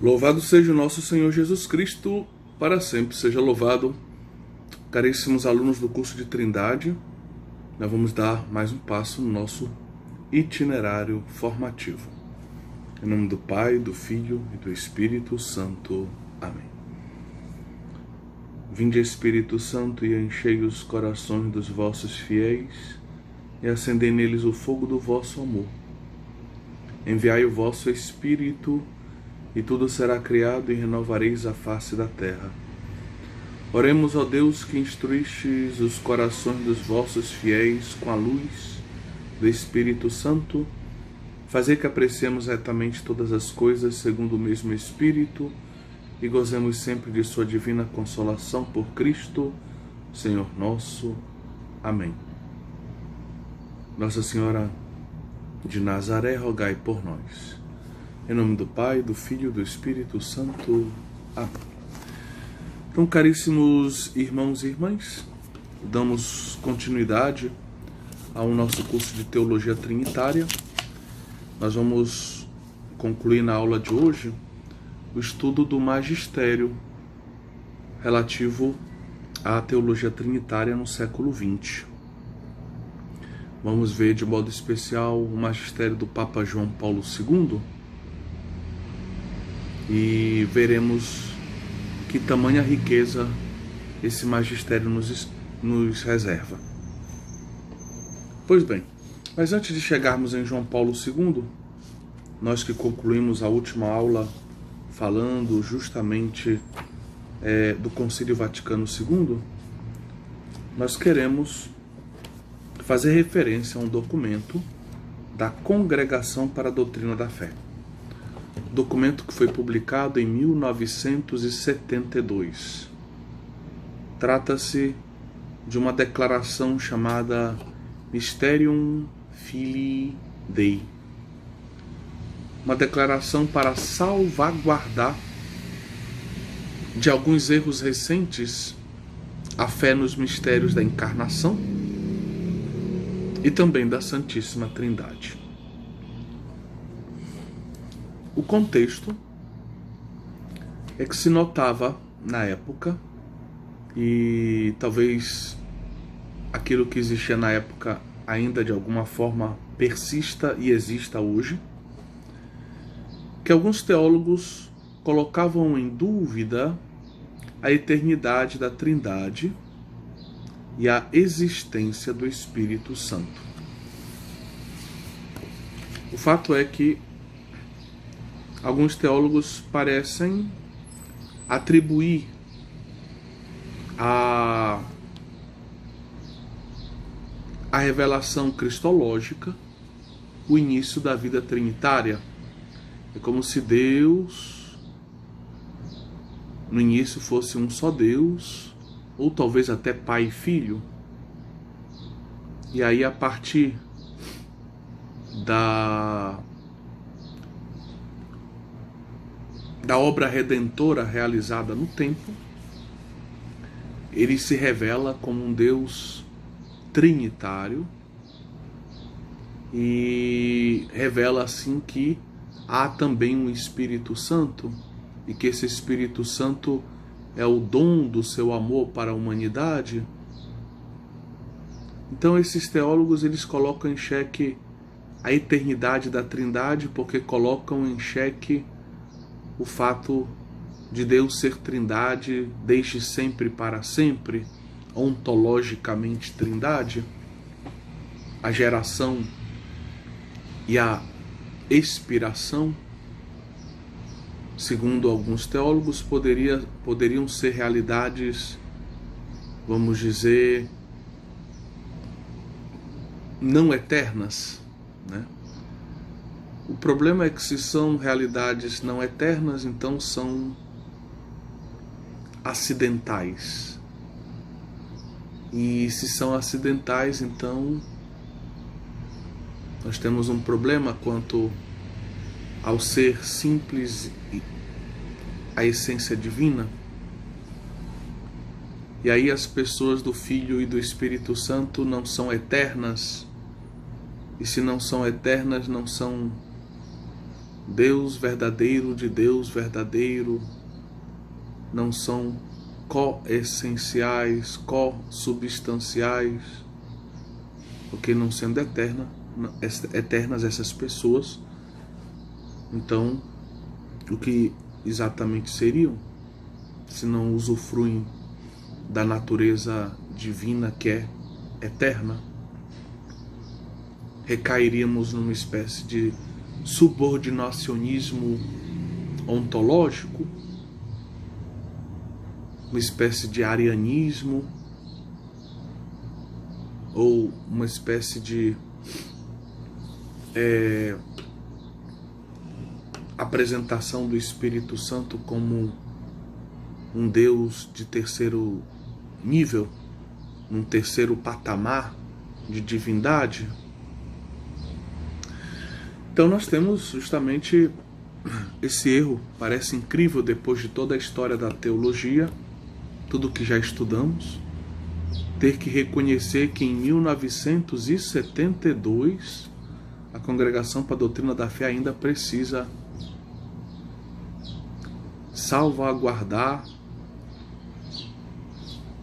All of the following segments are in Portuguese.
Louvado seja o nosso Senhor Jesus Cristo, para sempre seja louvado. Caríssimos alunos do curso de Trindade, nós vamos dar mais um passo no nosso itinerário formativo. Em nome do Pai, do Filho e do Espírito Santo. Amém. Vinde, Espírito Santo, e enchei os corações dos vossos fiéis, e acendei neles o fogo do vosso amor. Enviai o vosso Espírito, e tudo será criado, e renovareis a face da terra. Oremos, ó Deus, que instruístes os corações dos vossos fiéis com a luz do Espírito Santo, fazei que apreciemos retamente todas as coisas segundo o mesmo Espírito, e gozemos sempre de sua divina consolação por Cristo, Senhor nosso. Amém. Nossa Senhora de Nazaré, rogai por nós. Em nome do Pai, do Filho e do Espírito Santo. Amém. Então, caríssimos irmãos e irmãs, damos continuidade ao nosso curso de Teologia Trinitária. Nós vamos concluir na aula de hoje o estudo do magistério relativo à Teologia Trinitária no século XX. Vamos ver de modo especial o magistério do Papa João Paulo II e veremos que tamanha riqueza esse magistério nos reserva. Pois bem, mas antes de chegarmos em João Paulo II, nós que concluímos a última aula falando justamente do Concílio Vaticano II, nós queremos fazer referência a um documento da Congregação para a Doutrina da Fé. Documento que foi publicado em 1972. Trata-se de uma declaração chamada Mysterium Filii Dei. Uma declaração para salvaguardar de alguns erros recentes a fé nos mistérios da encarnação e também da Santíssima Trindade. O contexto é que se notava na época, e talvez aquilo que existia na época ainda de alguma forma persista e exista hoje, que alguns teólogos colocavam em dúvida a eternidade da Trindade e a existência do Espírito Santo. O fato é que alguns teólogos parecem atribuir a revelação cristológica o início da vida trinitária. É como se Deus, no início, fosse um só Deus, ou talvez até Pai e Filho. E aí, a partir da obra redentora realizada no tempo, ele se revela como um Deus trinitário e revela assim que há também um Espírito Santo e que esse Espírito Santo é o dom do seu amor para a humanidade. Então esses teólogos, eles colocam em xeque a eternidade da Trindade, porque colocam em xeque o fato de Deus ser Trindade desde sempre para sempre, ontologicamente Trindade, a geração e a expiração, segundo alguns teólogos, poderiam ser realidades, vamos dizer, não eternas, né? O problema é que, se são realidades não eternas, então são acidentais. E se são acidentais, então nós temos um problema quanto ao ser simples e a essência divina. E aí as pessoas do Filho e do Espírito Santo não são eternas. E se não são eternas, não são Deus verdadeiro de Deus verdadeiro, não são coessenciais, co-substanciais, porque não sendo eternas essas pessoas, então o que exatamente seriam, se não usufruem da natureza divina que é eterna? Recairíamos numa espécie de subordinacionismo ontológico, uma espécie de arianismo, ou uma espécie de apresentação do Espírito Santo como um Deus de terceiro nível, num terceiro patamar de divindade. Então nós temos justamente esse erro. Parece incrível, depois de toda a história da teologia, tudo que já estudamos, ter que reconhecer que em 1972 a Congregação para a Doutrina da Fé ainda precisa salvaguardar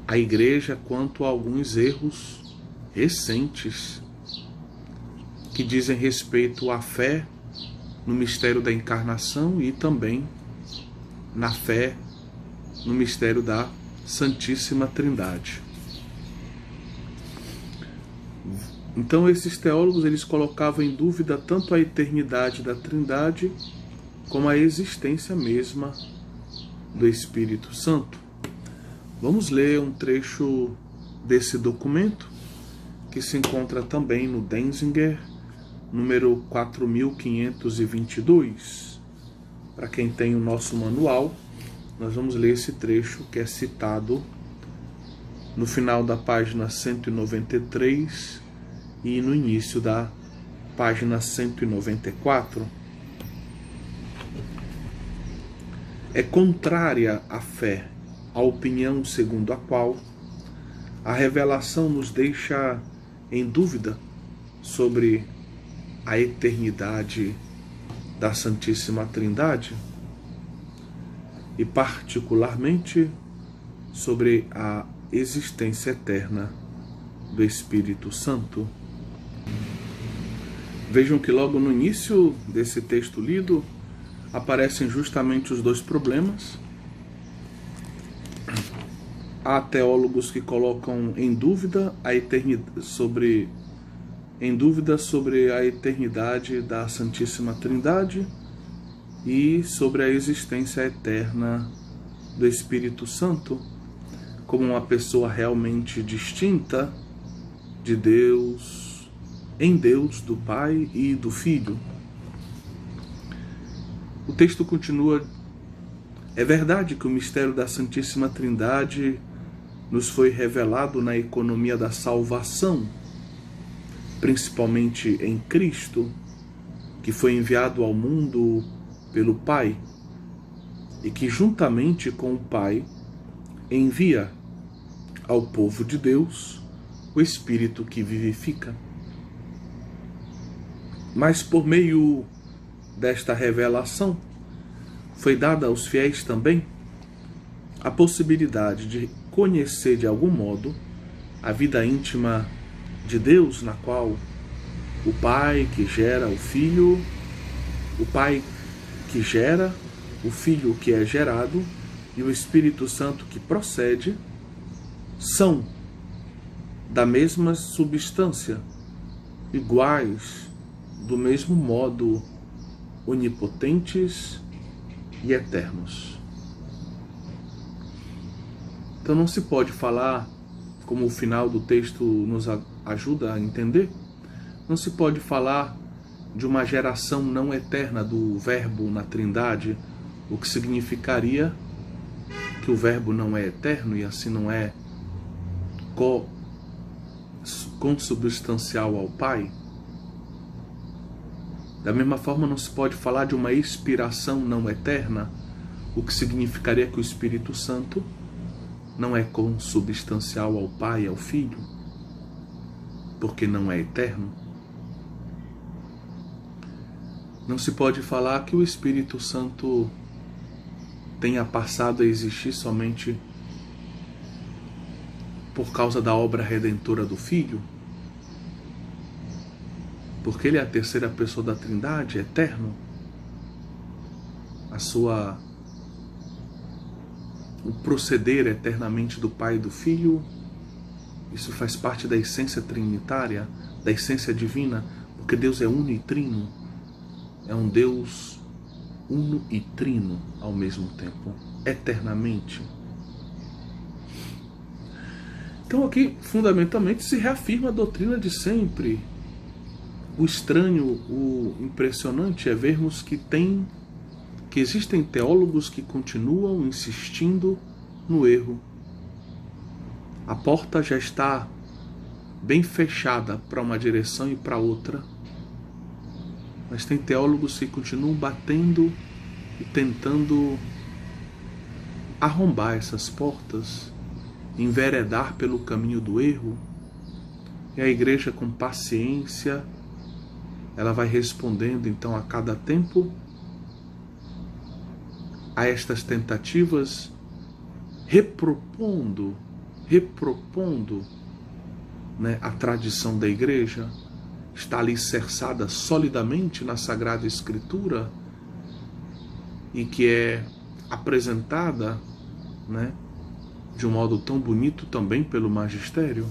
a Igreja quanto a alguns erros recentes que dizem respeito à fé no mistério da encarnação e também na fé no mistério da Santíssima Trindade. Então esses teólogos, eles colocavam em dúvida tanto a eternidade da Trindade como a existência mesma do Espírito Santo. Vamos ler um trecho desse documento, que se encontra também no Denzinger, número 4522. Para quem tem o nosso manual, nós vamos ler esse trecho que é citado no final da página 193 e no início da página 194. É contrária à fé a opinião segundo a qual a revelação nos deixa em dúvida sobre a eternidade da Santíssima Trindade e particularmente sobre a existência eterna do Espírito Santo. Vejam que logo no início desse texto lido aparecem justamente os dois problemas. Há teólogos que colocam em dúvida a eternidade, sobre a eternidade da Santíssima Trindade e sobre a existência eterna do Espírito Santo como uma pessoa realmente distinta de Deus, em Deus, do Pai e do Filho. O texto continua: é verdade que o mistério da Santíssima Trindade nos foi revelado na economia da salvação, principalmente em Cristo, que foi enviado ao mundo pelo Pai e que juntamente com o Pai envia ao povo de Deus o Espírito que vivifica. Mas por meio desta revelação foi dada aos fiéis também a possibilidade de conhecer de algum modo a vida íntima de Deus, na qual o Pai que gera o Filho, o Pai que gera, o Filho que é gerado e o Espírito Santo que procede são da mesma substância, iguais, do mesmo modo, onipotentes e eternos. Então não se pode falar, como o final do texto nos ajuda a entender, não se pode falar de uma geração não eterna do Verbo na Trindade, o que significaria que o Verbo não é eterno e assim não é consubstancial ao Pai. Da mesma forma, não se pode falar de uma expiração não eterna, o que significaria que o Espírito Santo não é consubstancial ao Pai e ao Filho, porque não é eterno. Não se pode falar que o Espírito Santo tenha passado a existir somente por causa da obra redentora do Filho, porque ele é a terceira pessoa da Trindade, é eterno. O proceder eternamente do Pai e do Filho, isso faz parte da essência trinitária, da essência divina, porque Deus é uno e trino, é um Deus uno e trino ao mesmo tempo, eternamente. Então aqui, fundamentalmente, se reafirma a doutrina de sempre. O estranho, o impressionante é vermos que existem teólogos que continuam insistindo no erro. A porta já está bem fechada para uma direção e para outra, mas tem teólogos que continuam batendo e tentando arrombar essas portas, enveredar pelo caminho do erro. E a igreja, com paciência, ela vai respondendo então a cada tempo a estas tentativas, repropondo, né, a tradição da igreja, está alicerçada solidamente na Sagrada Escritura e que é apresentada, né, de um modo tão bonito também pelo magistério.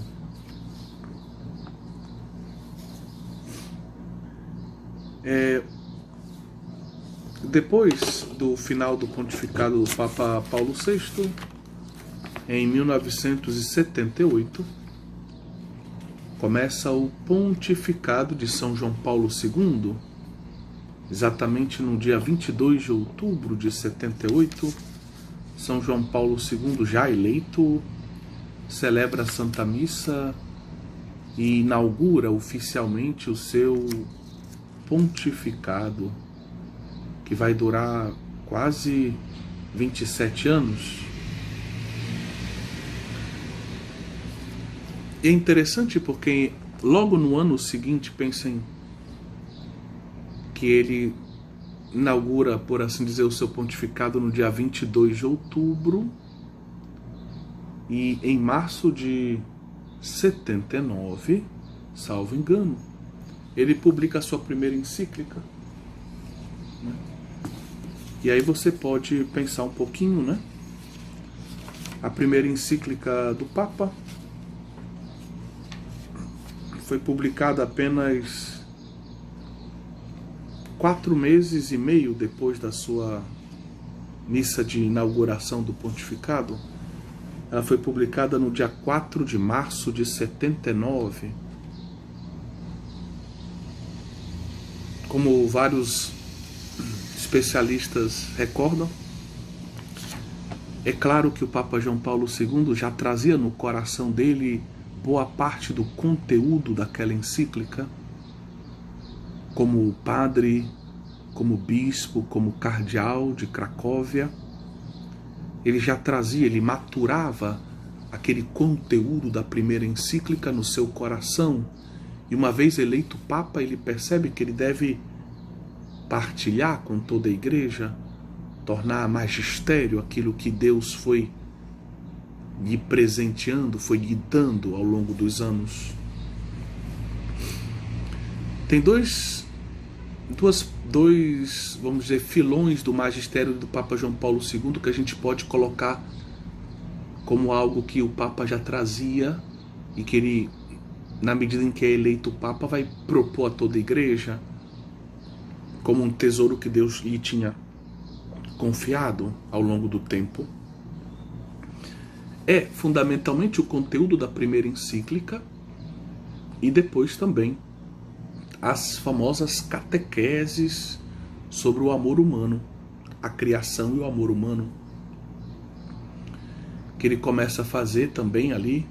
Depois do final do pontificado do Papa Paulo VI, em 1978, começa o pontificado de São João Paulo II, exatamente no dia 22 de outubro de 78, São João Paulo II, já eleito, celebra a Santa Missa e inaugura oficialmente o seu pontificado, que vai durar quase 27 anos. E é interessante porque logo no ano seguinte, pensem que ele inaugura, por assim dizer, o seu pontificado no dia 22 de outubro, e em março de 79, salvo engano, ele publica a sua primeira encíclica, né? E aí você pode pensar um pouquinho, né? A primeira encíclica do Papa foi publicada apenas 4 meses e meio depois da sua missa de inauguração do pontificado. Ela foi publicada no dia 4 de março de 79. Como vários especialistas recordam, é claro que o Papa João Paulo II já trazia no coração dele boa parte do conteúdo daquela encíclica, como padre, como bispo, como cardeal de Cracóvia. Ele já trazia, ele maturava aquele conteúdo da primeira encíclica no seu coração, e uma vez eleito Papa, ele percebe que ele deve partilhar com toda a igreja, tornar magistério aquilo que Deus foi lhe presenteando, foi lhe dando ao longo dos anos. Tem dois, vamos dizer, filões do magistério do Papa João Paulo II que a gente pode colocar como algo que o Papa já trazia e que ele, na medida em que é eleito o Papa, vai propor a toda a igreja como um tesouro que Deus lhe tinha confiado ao longo do tempo. É fundamentalmente o conteúdo da primeira encíclica e depois também as famosas catequeses sobre o amor humano, a criação e o amor humano, que ele começa a fazer também ali,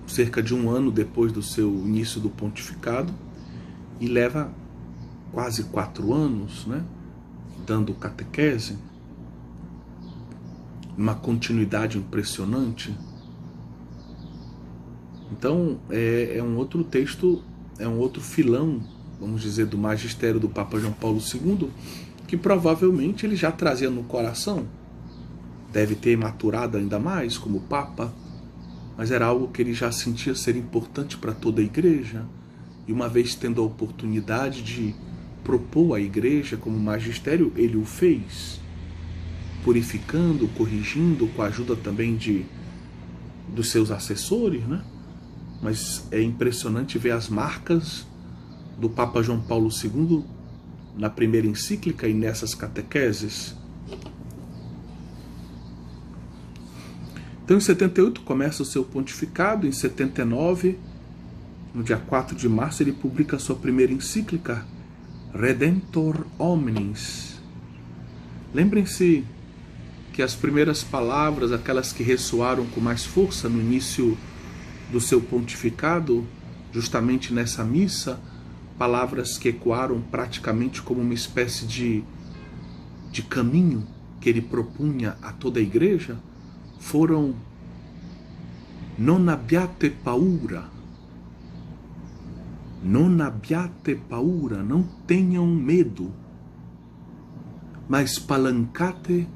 cerca de um ano depois do seu início do pontificado, e leva quase 4 anos, né, dando catequese, uma continuidade impressionante. Então é um outro texto, é um outro filão vamos dizer, do magistério do Papa João Paulo II, que provavelmente ele já trazia no coração. Deve ter maturado ainda mais como Papa, mas era algo que ele já sentia ser importante para toda a Igreja. E uma vez tendo a oportunidade de propor à Igreja como magistério, ele o fez, purificando, corrigindo, com a ajuda também dos seus assessores, né? Mas é impressionante ver as marcas do Papa João Paulo II na primeira encíclica e nessas catequeses. Então, em 78 começa o seu pontificado. Em 79, no dia 4 de março, ele publica a sua primeira encíclica, Redemptor Hominis. Lembrem-se que as primeiras palavras, aquelas que ressoaram com mais força no início do seu pontificado, justamente nessa missa, palavras que ecoaram praticamente como uma espécie de caminho que ele propunha a toda a Igreja, foram: non abbiate paura, non abbiate paura, não tenham medo, mas spalancate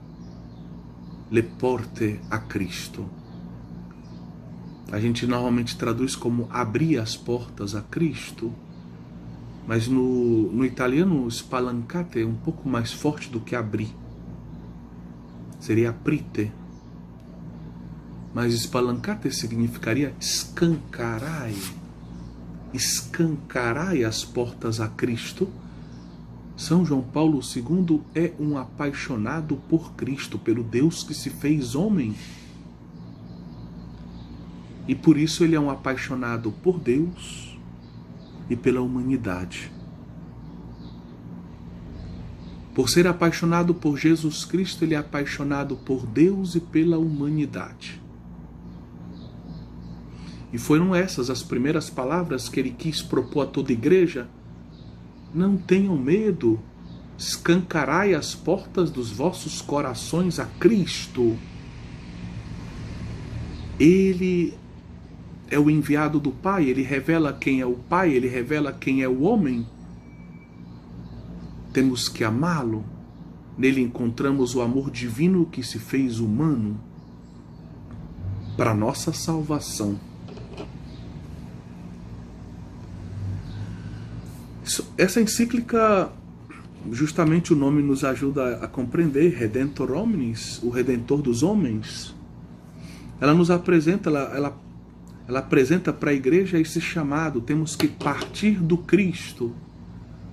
le porte a Cristo. A gente normalmente traduz como abrir as portas a Cristo, mas no italiano spalancate é um pouco mais forte do que abrir. Seria aprite. Mas spalancate significaria escancarai. Escancarai as portas a Cristo. São João Paulo II é um apaixonado por Cristo, pelo Deus que se fez homem. E por isso ele é um apaixonado por Deus e pela humanidade. Por ser apaixonado por Jesus Cristo, ele é apaixonado por Deus e pela humanidade. E foram essas as primeiras palavras que ele quis propor a toda a Igreja. Não tenham medo, escancarai as portas dos vossos corações a Cristo. Ele é o enviado do Pai, ele revela quem é o Pai, ele revela quem é o homem. Temos que amá-lo. Nele encontramos o amor divino que se fez humano para nossa salvação. Essa encíclica, justamente o nome nos ajuda a compreender, Redemptor Hominis, o Redentor dos homens. Ela nos apresenta, ela apresenta para a Igreja esse chamado: temos que partir do Cristo.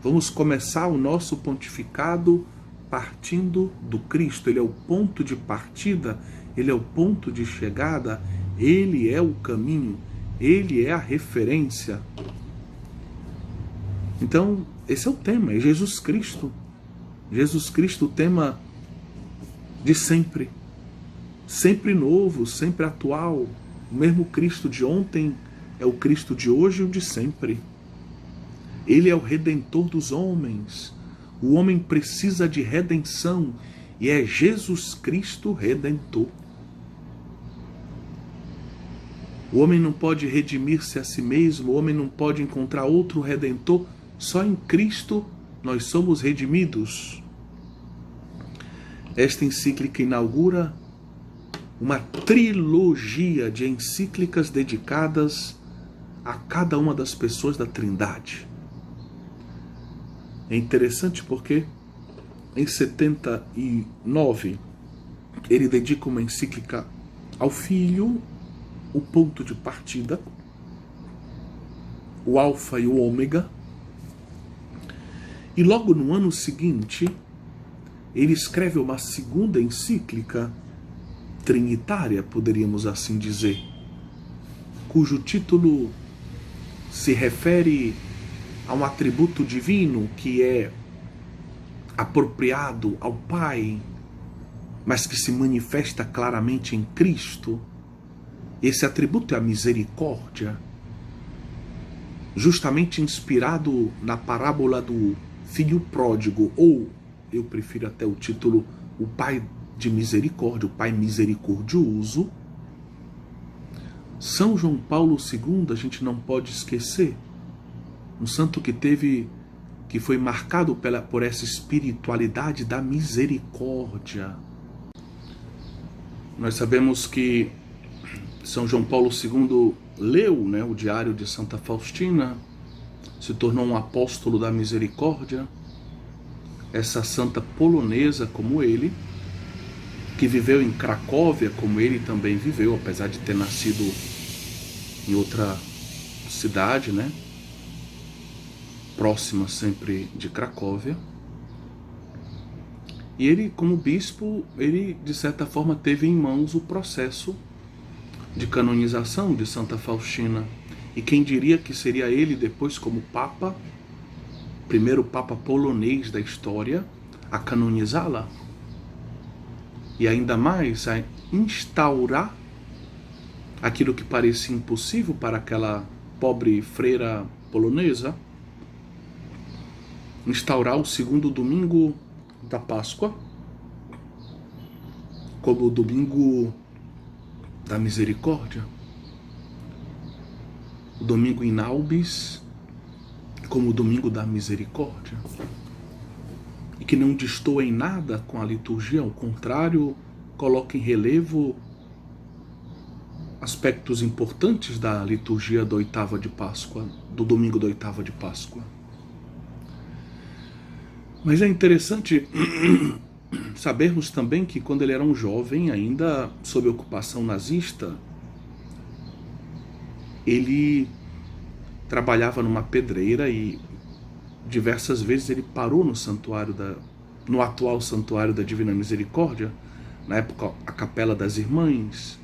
Vamos começar o nosso pontificado partindo do Cristo. Ele é o ponto de partida, ele é o ponto de chegada, ele é o caminho, ele é a referência. Então, esse é o tema, é Jesus Cristo. Jesus Cristo, o tema de sempre. Sempre novo, sempre atual. O mesmo Cristo de ontem é o Cristo de hoje e o de sempre. Ele é o Redentor dos homens. O homem precisa de redenção e é Jesus Cristo Redentor. O homem não pode redimir-se a si mesmo, o homem não pode encontrar outro Redentor. Só em Cristo nós somos redimidos. Esta encíclica inaugura uma trilogia de encíclicas dedicadas a cada uma das pessoas da Trindade. É interessante porque em 79 ele dedica uma encíclica ao Filho, o ponto de partida, o Alfa e o Ômega. E logo no ano seguinte, ele escreve uma segunda encíclica trinitária, poderíamos assim dizer, cujo título se refere a um atributo divino que é apropriado ao Pai, mas que se manifesta claramente em Cristo. Esse atributo é a misericórdia, justamente inspirado na parábola do filho pródigo, ou eu prefiro até o título, o Pai de misericórdia, o Pai misericordioso. São João Paulo II, a gente não pode esquecer, um santo que foi marcado por essa espiritualidade da misericórdia. Nós sabemos que São João Paulo II leu, né, o Diário de Santa Faustina, se tornou um apóstolo da misericórdia. Essa santa polonesa como ele, que viveu em Cracóvia como ele também viveu, apesar de ter nascido em outra cidade, né, próxima sempre de Cracóvia. E ele, como bispo, ele de certa forma teve em mãos o processo de canonização de Santa Faustina. E quem diria que seria ele depois como Papa, primeiro Papa polonês da história, a canonizá-la? E ainda mais a instaurar aquilo que parecia impossível para aquela pobre freira polonesa, instaurar o segundo domingo da Páscoa como o domingo da misericórdia, o domingo in Aubis como o domingo da misericórdia, e que não destoa em nada com a liturgia, ao contrário, coloca em relevo aspectos importantes da liturgia da oitava de Páscoa, do domingo da oitava de Páscoa. Mas é interessante sabermos também que quando ele era um jovem, ainda sob ocupação nazista, ele trabalhava numa pedreira e diversas vezes ele parou no atual Santuário da Divina Misericórdia, na época a Capela das Irmãs,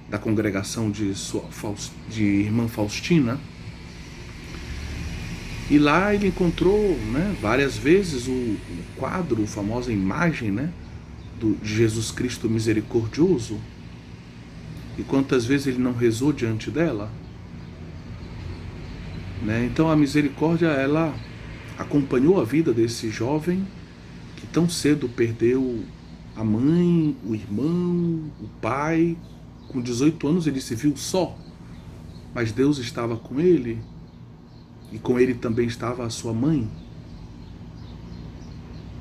da congregação de Irmã Faustina. E lá ele encontrou, né, várias vezes o quadro, a famosa imagem, né, de Jesus Cristo misericordioso. E quantas vezes ele não rezou diante dela? Né? Então a misericórdia, ela acompanhou a vida desse jovem que tão cedo perdeu a mãe, o irmão, o pai. Com 18 anos ele se viu só, mas Deus estava com ele. E com ele também estava a sua mãe,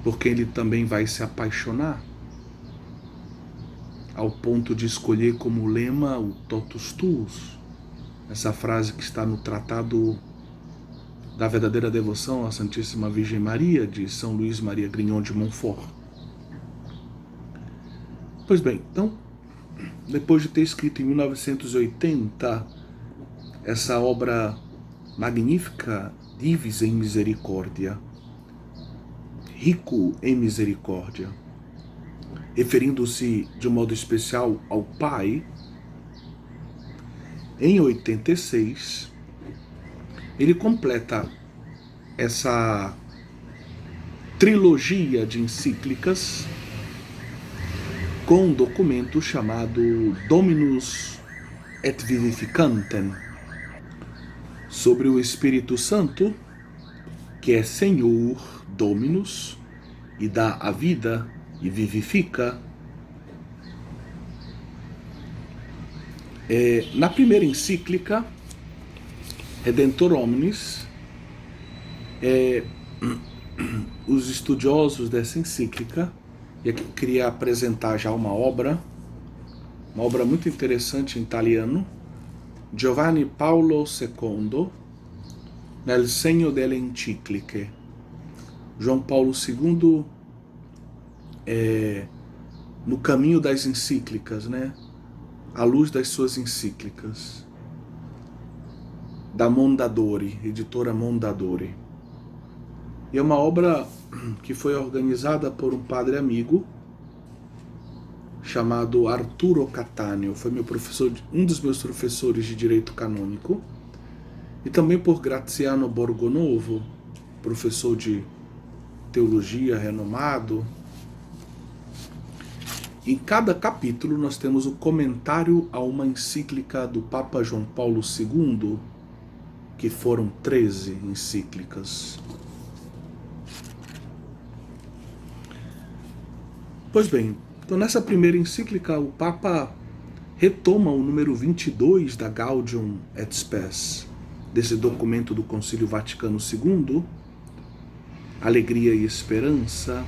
porque ele também vai se apaixonar, ao ponto de escolher como lema o totus tuus, essa frase que está no Tratado da Verdadeira Devoção à Santíssima Virgem Maria, de São Luís Maria Grignon de Montfort. Pois bem, então, depois de ter escrito em 1980 essa obra magnífica, Divis em Misericórdia, rico em misericórdia, referindo-se de um modo especial ao Pai, em 86, ele completa essa trilogia de encíclicas com um documento chamado Dominus et Vivificantem, sobre o Espírito Santo, que é Senhor, Dominus, e dá a vida e vivifica. Na primeira encíclica, Redentor Hominis, os estudiosos dessa encíclica, e aqui eu queria apresentar já uma obra muito interessante em italiano, Giovanni Paolo II, nel segno delle encicliche. João Paulo II, no caminho das encíclicas, né? À luz das suas encíclicas. Da Mondadori, editora Mondadori. E é uma obra que foi organizada por um padre amigo chamado Arturo Cattaneo, foi meu professor, um dos meus professores de Direito Canônico, e também por Graziano Borgonovo, professor de Teologia renomado. Em cada capítulo nós temos o comentário a uma encíclica do Papa João Paulo II, que foram 13 encíclicas. Pois bem, então nessa primeira encíclica o Papa retoma o número 22 da Gaudium et Spes, desse documento do Concílio Vaticano II, Alegria e Esperança,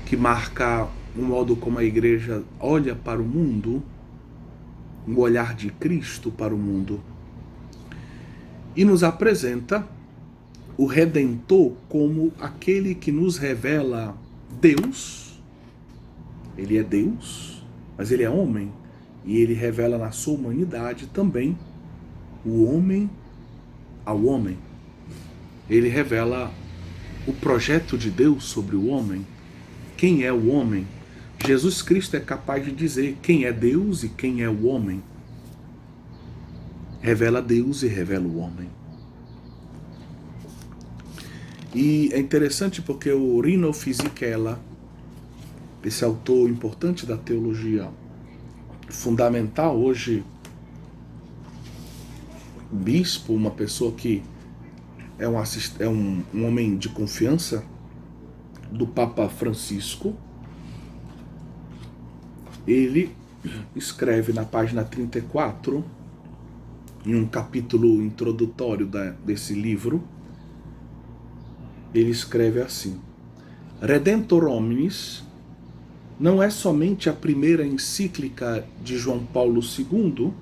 que marca o modo como a Igreja olha para o mundo, o olhar de Cristo para o mundo, e nos apresenta o Redentor como aquele que nos revela Deus. Ele é Deus, mas ele é homem, e ele revela na sua humanidade também o homem ao homem. Ele revela o projeto de Deus sobre o homem. Quem é o homem? Jesus Cristo é capaz de dizer quem é Deus e quem é o homem. Revela Deus e revela o homem. E é interessante porque o Rino Fisichella, esse autor importante da teologia fundamental, hoje bispo, uma pessoa que é um homem de confiança do Papa Francisco, ele escreve na página 34, em um capítulo introdutório desse livro, ele escreve assim: Redentor Hominis não é somente a primeira encíclica de João Paulo II,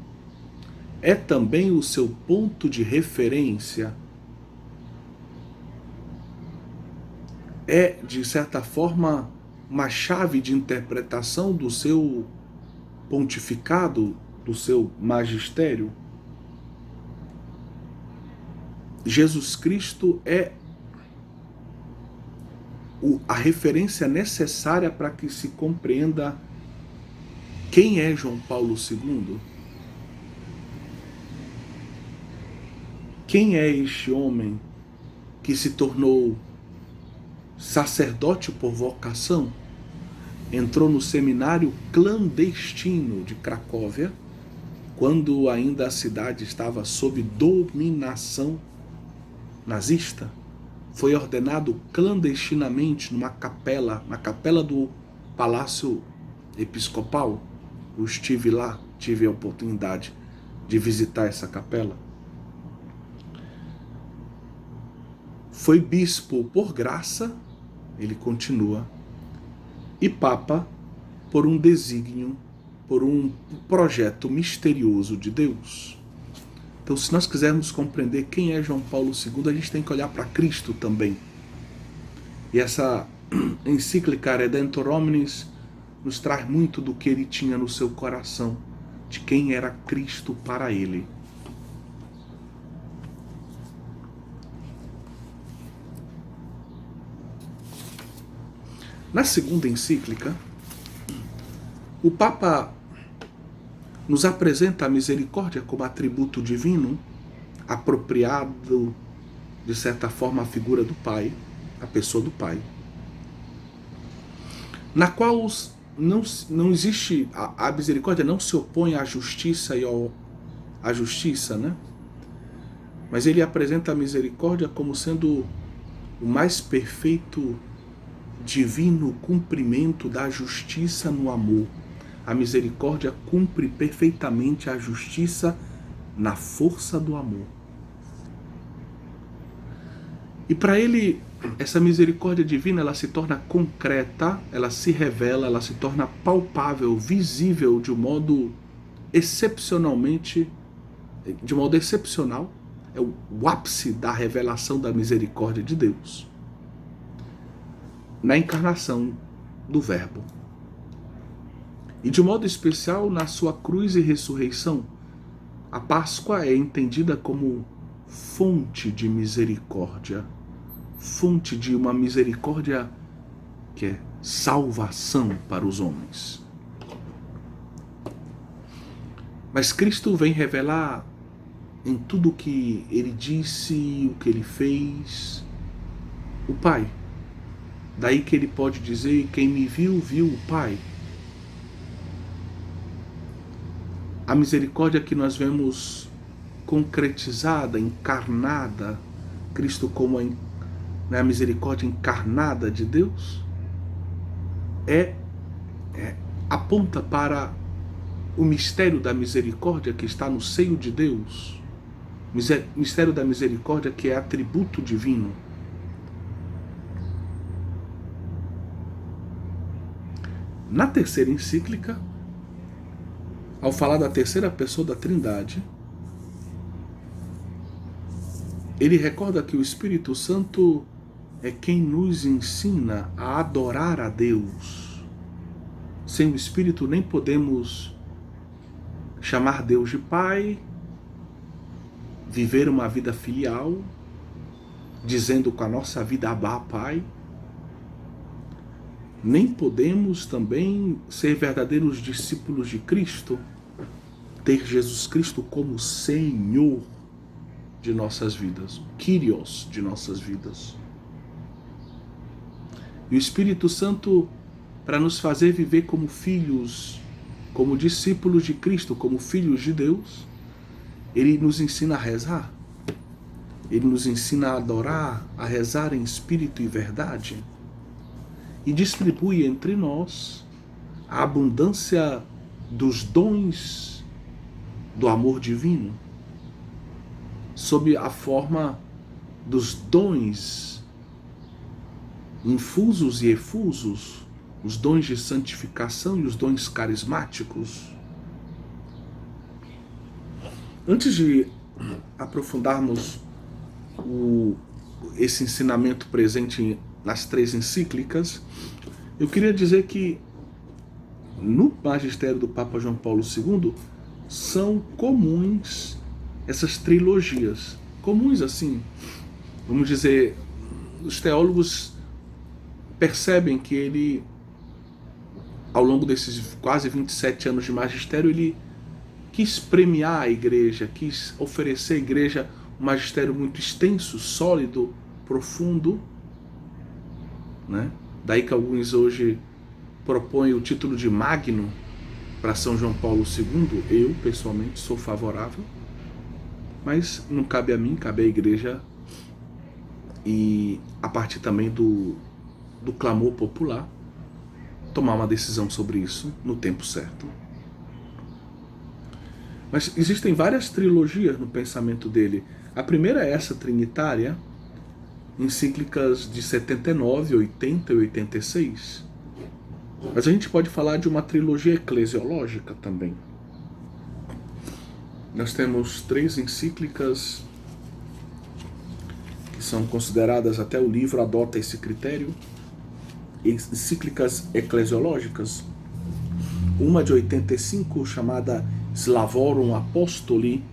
é também o seu ponto de referência. É, de certa forma, uma chave de interpretação do seu pontificado, do seu magistério. Jesus Cristo é a referência necessária para que se compreenda quem é João Paulo II. Quem é este homem que se tornou sacerdote por vocação, entrou no seminário clandestino de Cracóvia, quando ainda a cidade estava sob dominação nazista, foi ordenado clandestinamente numa capela, na capela do Palácio Episcopal. Eu estive lá, tive a oportunidade de visitar essa capela. Foi bispo por graça, ele continua, e papa por um desígnio, por um projeto misterioso de Deus. Então, se nós quisermos compreender quem é João Paulo II, a gente tem que olhar para Cristo também. E essa encíclica Redentor Hominis nos traz muito do que ele tinha no seu coração, de quem era Cristo para ele. Na segunda encíclica, o Papa nos apresenta a misericórdia como atributo divino, apropriado, de certa forma, à figura do Pai, a pessoa do Pai, na qual não existe, a misericórdia não se opõe à justiça à justiça, né? Mas ele apresenta a misericórdia como sendo o mais perfeito divino cumprimento da justiça no amor. A misericórdia cumpre perfeitamente a justiça na força do amor. E para ele, essa misericórdia divina, ela se torna concreta, ela se revela, ela se torna palpável, visível de modo excepcional, é o ápice da revelação da misericórdia de Deus, na encarnação do Verbo. E de modo especial na sua cruz e ressurreição. A Páscoa é entendida como fonte de misericórdia, fonte de uma misericórdia que é salvação para os homens. Mas Cristo vem revelar em tudo o que ele disse, o que ele fez, o Pai. Daí que ele pode dizer: quem me viu, viu o Pai. A misericórdia que nós vemos concretizada, encarnada, Cristo como a misericórdia encarnada de Deus, aponta para o mistério da misericórdia que está no seio de Deus, Mistério da misericórdia, que é atributo divino. Na terceira encíclica, ao falar da terceira pessoa da Trindade, ele recorda que o Espírito Santo é quem nos ensina a adorar a Deus. Sem o Espírito nem podemos chamar Deus de Pai, viver uma vida filial, dizendo com a nossa vida Abá, Pai. Nem podemos também ser verdadeiros discípulos de Cristo, ter Jesus Cristo como Senhor de nossas vidas, o Kyrios de nossas vidas. E o Espírito Santo, para nos fazer viver como filhos, como discípulos de Cristo, como filhos de Deus, ele nos ensina a rezar, ele nos ensina a adorar, a rezar em espírito e verdade, e distribui entre nós a abundância dos dons do amor divino, sob a forma dos dons infusos e efusos, os dons de santificação e os dons carismáticos. Antes de aprofundarmos esse ensinamento presente nas três encíclicas, eu queria dizer que no magistério do Papa João Paulo II são comuns essas trilogias. Comuns assim, vamos dizer, os teólogos percebem que ele, ao longo desses quase 27 anos de magistério, ele quis premiar a igreja, quis oferecer à igreja um magistério muito extenso, sólido, profundo, né? Daí que alguns hoje propõem o título de Magno para São João Paulo II. Eu, pessoalmente, sou favorável, mas não cabe a mim, cabe à igreja, e a partir também do clamor popular, tomar uma decisão sobre isso no tempo certo. Mas existem várias trilogias no pensamento dele. A primeira é essa trinitária, encíclicas de 79, 80 e 86. Mas a gente pode falar de uma trilogia eclesiológica também. Nós temos 3 encíclicas que são consideradas, até o livro adota esse critério, encíclicas eclesiológicas. Uma de 85, chamada Slavorum Apostoli,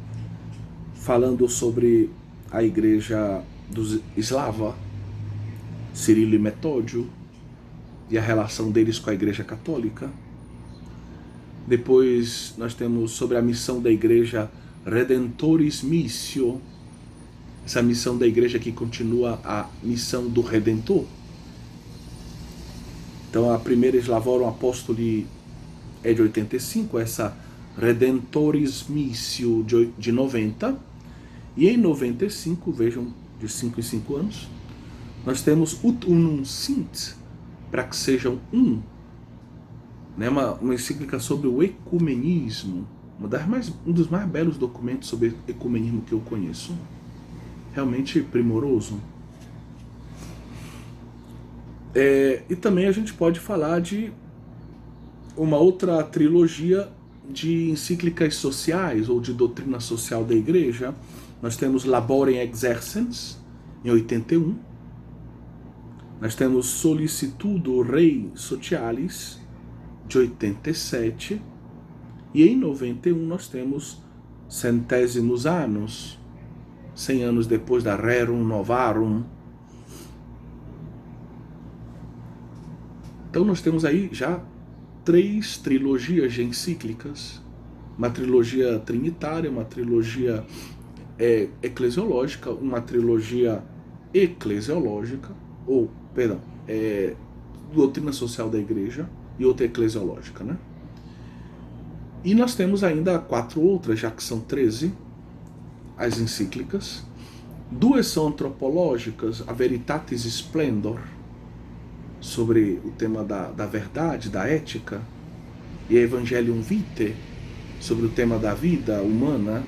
falando sobre a igreja dos Eslava, Cirilo e Metódio, e a relação deles com a igreja católica. Depois nós temos sobre a missão da igreja Redentoris Missio, essa missão da igreja que continua a missão do Redentor. Então a primeira Slavorum Apostoli é de 85, essa Redentoris Missio de 90, e em 95, vejam, de 5 em 5 anos, nós temos Ut Unum Sint, para que sejam um, né, uma encíclica sobre o ecumenismo, um dos mais belos documentos sobre ecumenismo que eu conheço, realmente primoroso. E também a gente pode falar de uma outra trilogia de encíclicas sociais ou de doutrina social da igreja. Nós temos Laborem Exercens, em 81. Nós temos Solicitudo Rei Socialis, de 87. E em 91 nós temos Centésimos Anos, 100 anos depois da Rerum Novarum. Então nós temos aí já 3 trilogias de encíclicas, uma trilogia trinitária, uma trilogia eclesiológica, uma trilogia eclesiológica, doutrina social da igreja, e outra eclesiológica, né? E nós temos ainda 4 outras, já que são 13, as encíclicas. 2 são antropológicas, a Veritatis Splendor, sobre o tema da verdade, da ética, e a Evangelium Vitae, sobre o tema da vida humana.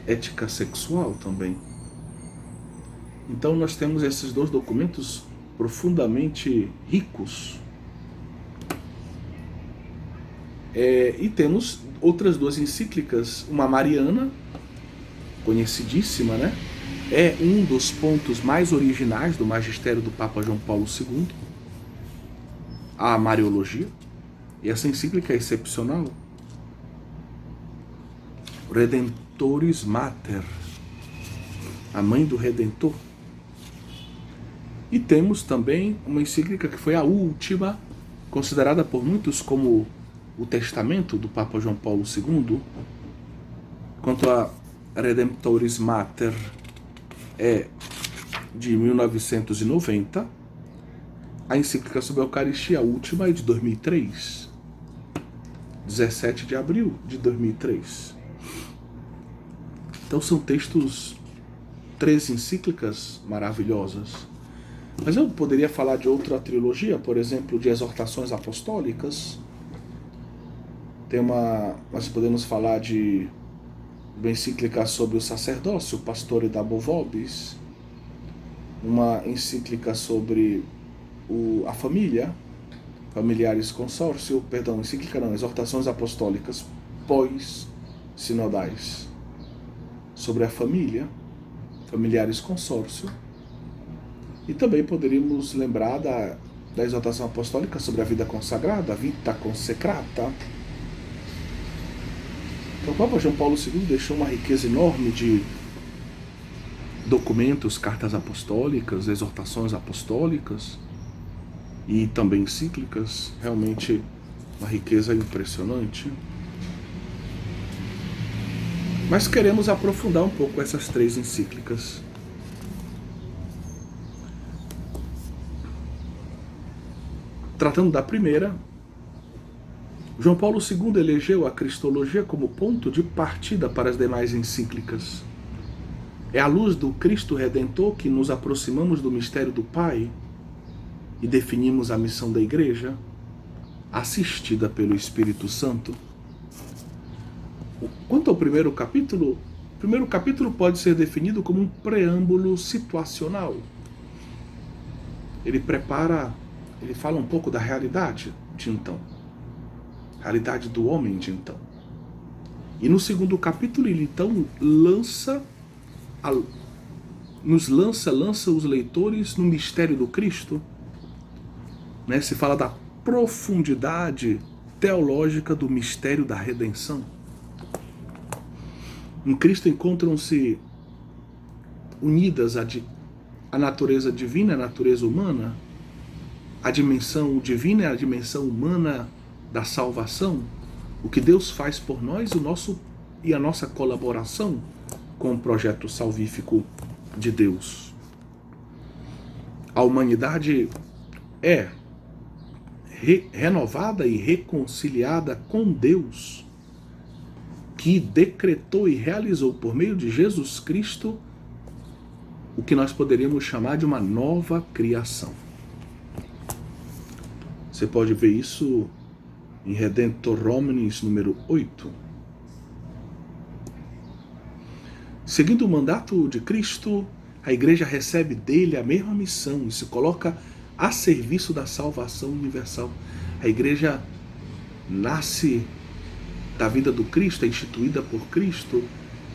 ética sexual também. Então nós temos esses dois documentos profundamente ricos. E temos outras duas encíclicas, uma mariana, conhecidíssima, né? É um dos pontos mais originais do magistério do Papa João Paulo II, a Mariologia, e essa encíclica é excepcional. Redentoris Mater, a mãe do Redentor. E temos também uma encíclica que foi a última, considerada por muitos como o testamento do Papa João Paulo II, quanto a Redemptoris Mater é de 1990, a encíclica sobre a Eucaristia, a última, é de 2003, 17 de abril de 2003. Então são textos, 3 encíclicas maravilhosas. Mas eu poderia falar de outra trilogia, por exemplo, de exortações apostólicas. Nós podemos falar de uma encíclica sobre o sacerdócio, Pastore Dabo Vobis, uma encíclica sobre a família, Familiaris Consórcio, encíclica não, exortações apostólicas pós-sinodais, sobre a família, Familiaris Consórcio. E também poderíamos lembrar da exortação apostólica sobre a vida consagrada, Vita Consecrata. Então o Papa João Paulo II deixou uma riqueza enorme de documentos, cartas apostólicas, exortações apostólicas e também encíclicas, realmente uma riqueza impressionante. Mas queremos aprofundar um pouco essas 3 encíclicas. Tratando da primeira, João Paulo II elegeu a Cristologia como ponto de partida para as demais encíclicas. É à luz do Cristo Redentor que nos aproximamos do mistério do Pai e definimos a missão da Igreja, assistida pelo Espírito Santo. Quanto ao primeiro capítulo, o primeiro capítulo pode ser definido como um preâmbulo situacional. Ele fala um pouco da realidade de então, realidade do homem de então. E no segundo capítulo ele então lança os leitores no mistério do Cristo, né? Se fala da profundidade teológica do mistério da redenção. Em Cristo encontram-se unidas a natureza divina e a natureza humana, a dimensão divina e a dimensão humana da salvação, o que Deus faz por nós e a nossa colaboração com o projeto salvífico de Deus. A humanidade é renovada e reconciliada com Deus, que decretou e realizou por meio de Jesus Cristo o que nós poderíamos chamar de uma nova criação. Você pode ver isso em Redemptor Hominis número 8. Seguindo o mandato de Cristo, a Igreja recebe dele a mesma missão e se coloca a serviço da salvação universal. A Igreja nasce da vida do Cristo, é instituída por Cristo.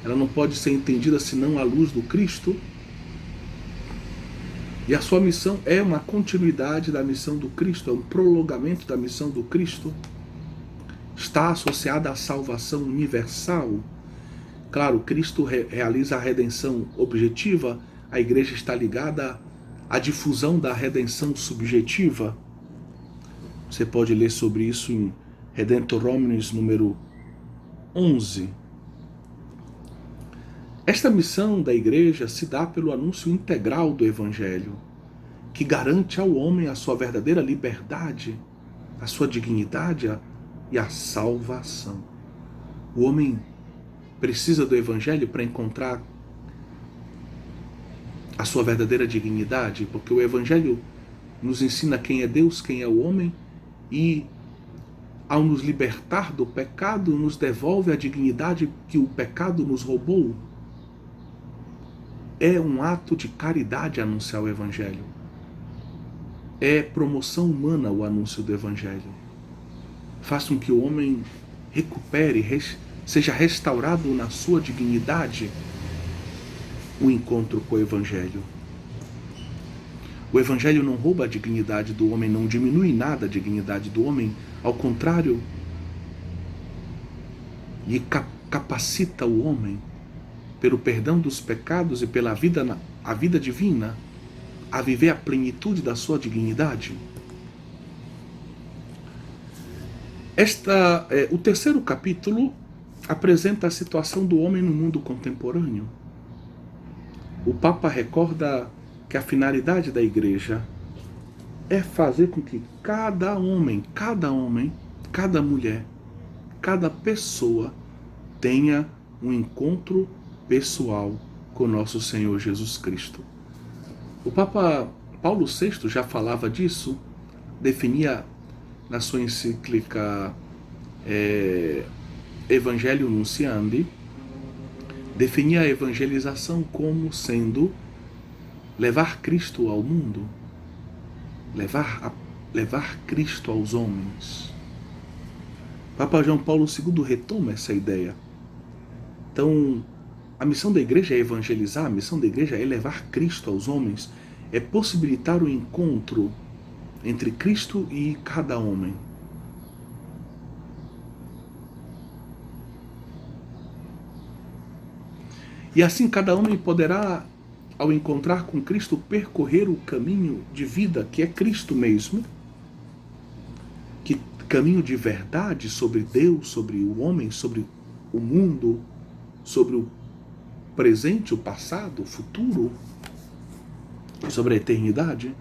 Ela não pode ser entendida senão à luz do Cristo. E a sua missão é uma continuidade da missão do Cristo, é um prolongamento da missão do Cristo. Está associada à salvação universal. Claro, Cristo realiza a redenção objetiva, a Igreja está ligada à difusão da redenção subjetiva. Você pode ler sobre isso em Redemptor Hominis número 11. Esta missão da Igreja se dá pelo anúncio integral do Evangelho, que garante ao homem a sua verdadeira liberdade, a sua dignidade e a salvação. O homem precisa do Evangelho para encontrar a sua verdadeira dignidade, porque o Evangelho nos ensina quem é Deus, quem é o homem, e ao nos libertar do pecado, nos devolve a dignidade que o pecado nos roubou. é um ato de caridade anunciar o Evangelho. É promoção humana o anúncio do Evangelho. Faz com que o homem recupere, seja restaurado na sua dignidade o encontro com o Evangelho. O Evangelho não rouba a dignidade do homem, não diminui nada a dignidade do homem, ao contrário, e capacita o homem, pelo perdão dos pecados e pela a vida divina, a viver a plenitude da sua dignidade. O terceiro capítulo apresenta a situação do homem no mundo contemporâneo. O Papa recorda que a finalidade da Igreja é fazer com que cada homem, cada mulher, cada pessoa tenha um encontro pessoal com nosso Senhor Jesus Cristo. O Papa Paulo VI já falava disso, definia na sua encíclica Evangelio Nunciandi, definia a evangelização como sendo levar Cristo ao mundo, levar Cristo aos homens. Papa João Paulo II retoma essa ideia. Então, a missão da igreja é evangelizar, a missão da igreja é levar Cristo aos homens, é possibilitar o encontro entre Cristo e cada homem. E assim cada homem poderá, ao encontrar com Cristo, percorrer o caminho de vida que é Cristo mesmo, que caminho de verdade sobre Deus, sobre o homem, sobre o mundo, sobre o presente, o passado, o futuro, sobre a eternidade.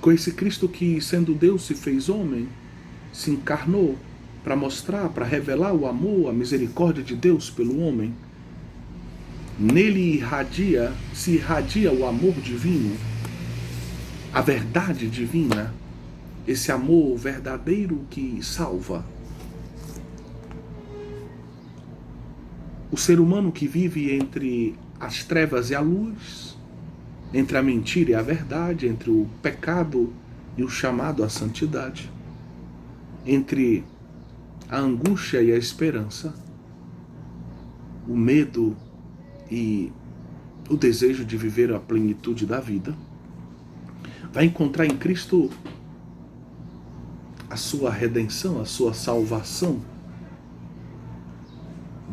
Com esse Cristo que, sendo Deus, se fez homem, se encarnou para mostrar, para revelar o amor, a misericórdia de Deus pelo homem. Nele se irradia o amor divino, a verdade divina, esse amor verdadeiro que salva. O ser humano que vive entre as trevas e a luz, entre a mentira e a verdade, entre o pecado e o chamado à santidade, entre a angústia e a esperança, o medo e o desejo de viver a plenitude da vida, vai encontrar em Cristo a sua redenção, a sua salvação.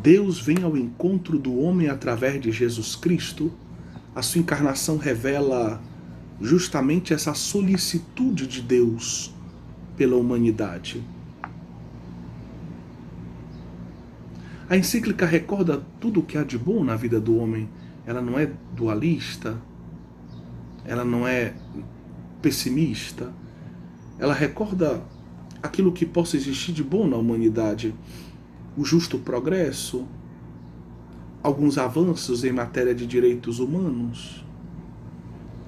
Deus vem ao encontro do homem através de Jesus Cristo. A sua encarnação revela justamente essa solicitude de Deus pela humanidade. A encíclica recorda tudo o que há de bom na vida do homem. Ela não é dualista, ela não é pessimista. Ela recorda aquilo que possa existir de bom na humanidade. O justo progresso, alguns avanços em matéria de direitos humanos,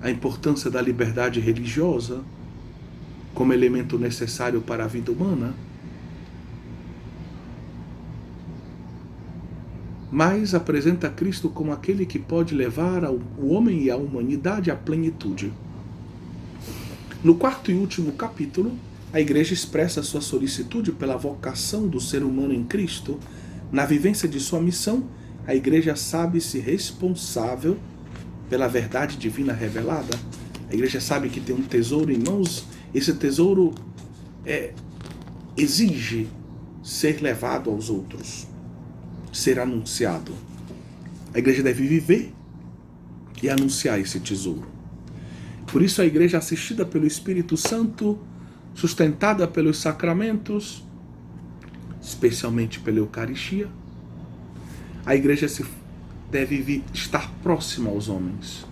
a importância da liberdade religiosa como elemento necessário para a vida humana, mas apresenta Cristo como aquele que pode levar o homem e a humanidade à plenitude. No quarto e último capítulo, a Igreja expressa sua solicitude pela vocação do ser humano em Cristo. Na vivência de sua missão, a Igreja sabe-se responsável pela verdade divina revelada. A Igreja sabe que tem um tesouro em mãos. Esse tesouro exige ser levado aos outros, ser anunciado. A Igreja deve viver e anunciar esse tesouro. Por isso a Igreja, assistida pelo Espírito Santo, sustentada pelos sacramentos, especialmente pela Eucaristia, a Igreja deve estar próxima aos homens.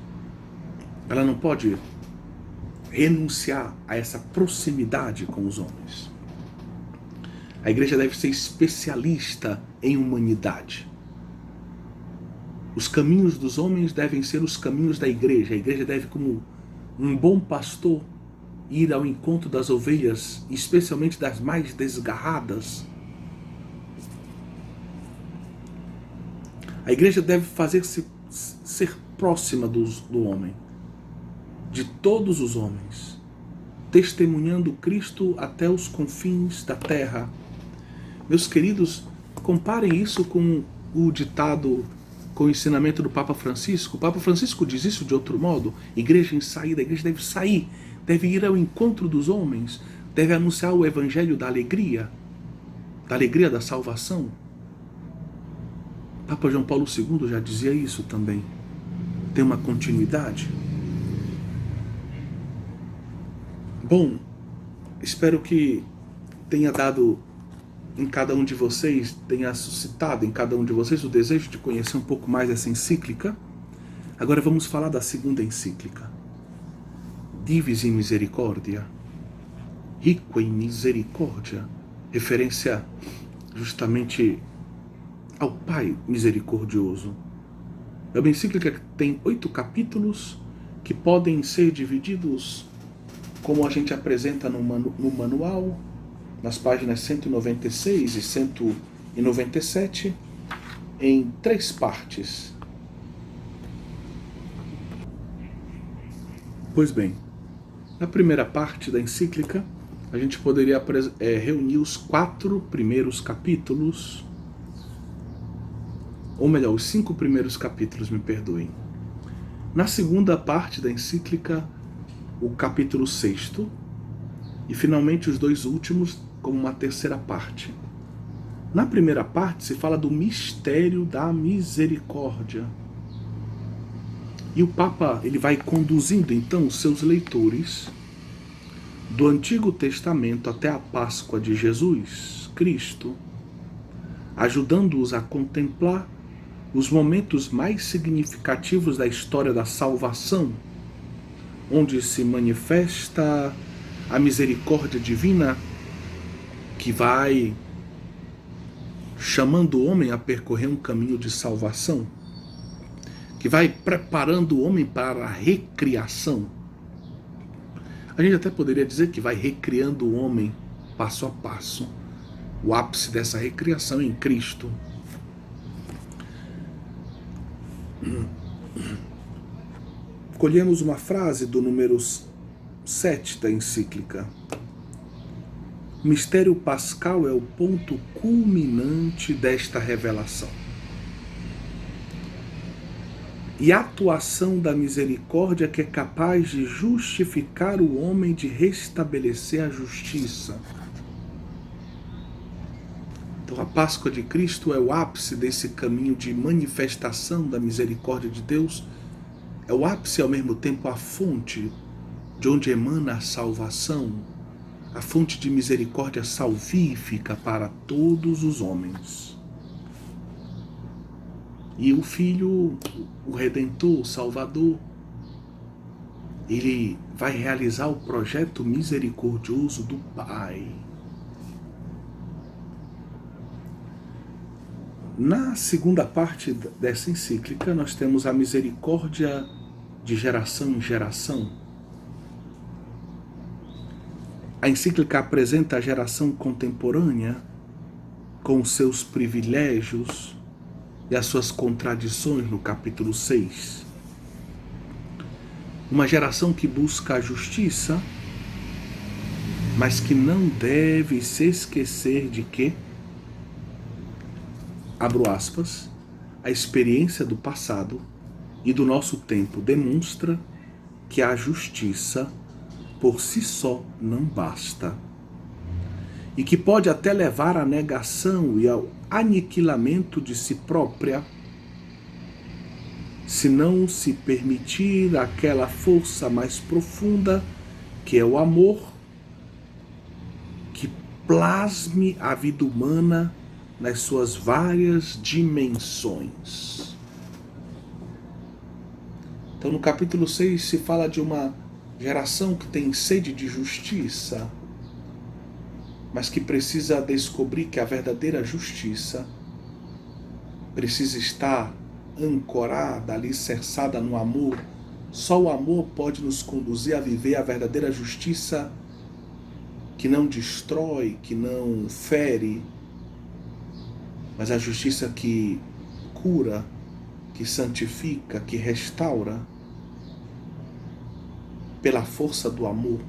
Ela não pode renunciar a essa proximidade com os homens. A Igreja deve ser especialista em humanidade. Os caminhos dos homens devem ser os caminhos da Igreja. A Igreja deve, como um bom pastor, ir ao encontro das ovelhas, especialmente das mais desgarradas. A igreja deve fazer-se ser próxima do homem, de todos os homens, testemunhando Cristo até os confins da terra. Meus queridos, comparem isso com o ditado, com o ensinamento do Papa Francisco. O Papa Francisco diz isso de outro modo: igreja em saída, a igreja deve sair, deve ir ao encontro dos homens, deve anunciar o evangelho da alegria da salvação. Papa João Paulo II já dizia isso também. Tem uma continuidade. Bom, espero que tenha dado em cada um de vocês, tenha suscitado em cada um de vocês o desejo de conhecer um pouco mais essa encíclica. Agora vamos falar da segunda encíclica. Divis in Misericordia, rico em misericórdia, referência justamente ao Pai misericordioso. É uma encíclica que tem 8 capítulos que podem ser divididos, como a gente apresenta no manual, nas páginas 196 e 197, em 3 partes. Pois bem, na primeira parte da encíclica, a gente poderia reunir os 4 primeiros capítulos, ou melhor, os 5 primeiros capítulos, me perdoem. Na segunda parte da encíclica, o capítulo 6º, e finalmente os 2 últimos como uma terceira parte. Na primeira parte se fala do mistério da misericórdia. E o Papa ele vai conduzindo então os seus leitores do Antigo Testamento até a Páscoa de Jesus Cristo, ajudando-os a contemplar os momentos mais significativos da história da salvação, onde se manifesta a misericórdia divina que vai chamando o homem a percorrer um caminho de salvação, que vai preparando o homem para a recriação. A gente até poderia dizer que vai recriando o homem passo a passo. O ápice dessa recriação em Cristo. Colhemos uma frase do número 7 da encíclica. O mistério pascal é o ponto culminante desta revelação. E a atuação da misericórdia que é capaz de justificar o homem, de restabelecer a justiça. Então a Páscoa de Cristo é o ápice desse caminho de manifestação da misericórdia de Deus. É o ápice e ao mesmo tempo a fonte de onde emana a salvação, a fonte de misericórdia salvífica para todos os homens. E o Filho, o Redentor, o Salvador, ele vai realizar o projeto misericordioso do Pai. Na segunda parte dessa encíclica, nós temos a misericórdia de geração em geração. A encíclica apresenta a geração contemporânea com os seus privilégios e as suas contradições no capítulo 6. Uma geração que busca a justiça, mas que não deve se esquecer de que, abro aspas, a experiência do passado e do nosso tempo demonstra que a justiça por si só não basta, e que pode até levar à negação e ao aniquilamento de si própria, se não se permitir aquela força mais profunda que é o amor, que plasme a vida humana nas suas várias dimensões. Então no capítulo 6 se fala de uma geração que tem sede de justiça, mas que precisa descobrir que a verdadeira justiça precisa estar ancorada, alicerçada no amor. Só o amor pode nos conduzir a viver a verdadeira justiça que não destrói, que não fere, mas a justiça que cura, que santifica, que restaura, pela força do amor.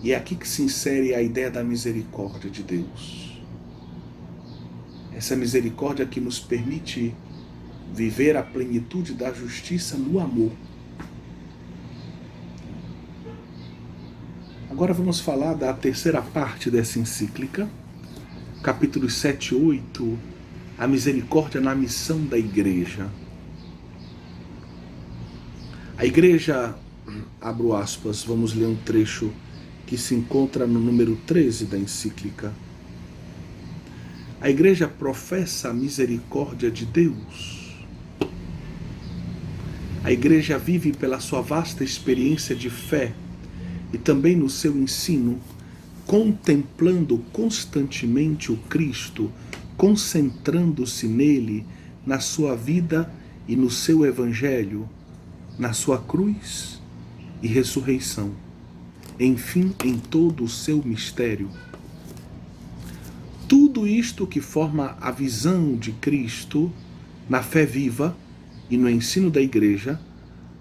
E é aqui que se insere a ideia da misericórdia de Deus. Essa misericórdia que nos permite viver a plenitude da justiça no amor. Agora vamos falar da terceira parte dessa encíclica, capítulos 7 e 8, a misericórdia na missão da igreja. A igreja, abro aspas, vamos ler um trecho que se encontra no número 13 da encíclica. A igreja professa a misericórdia de Deus. A igreja vive pela sua vasta experiência de fé e também no seu ensino, contemplando constantemente o Cristo, concentrando-se nele, na sua vida e no seu evangelho, na sua cruz e ressurreição, enfim, em todo o seu mistério. Tudo isto que forma a visão de Cristo na fé viva e no ensino da igreja,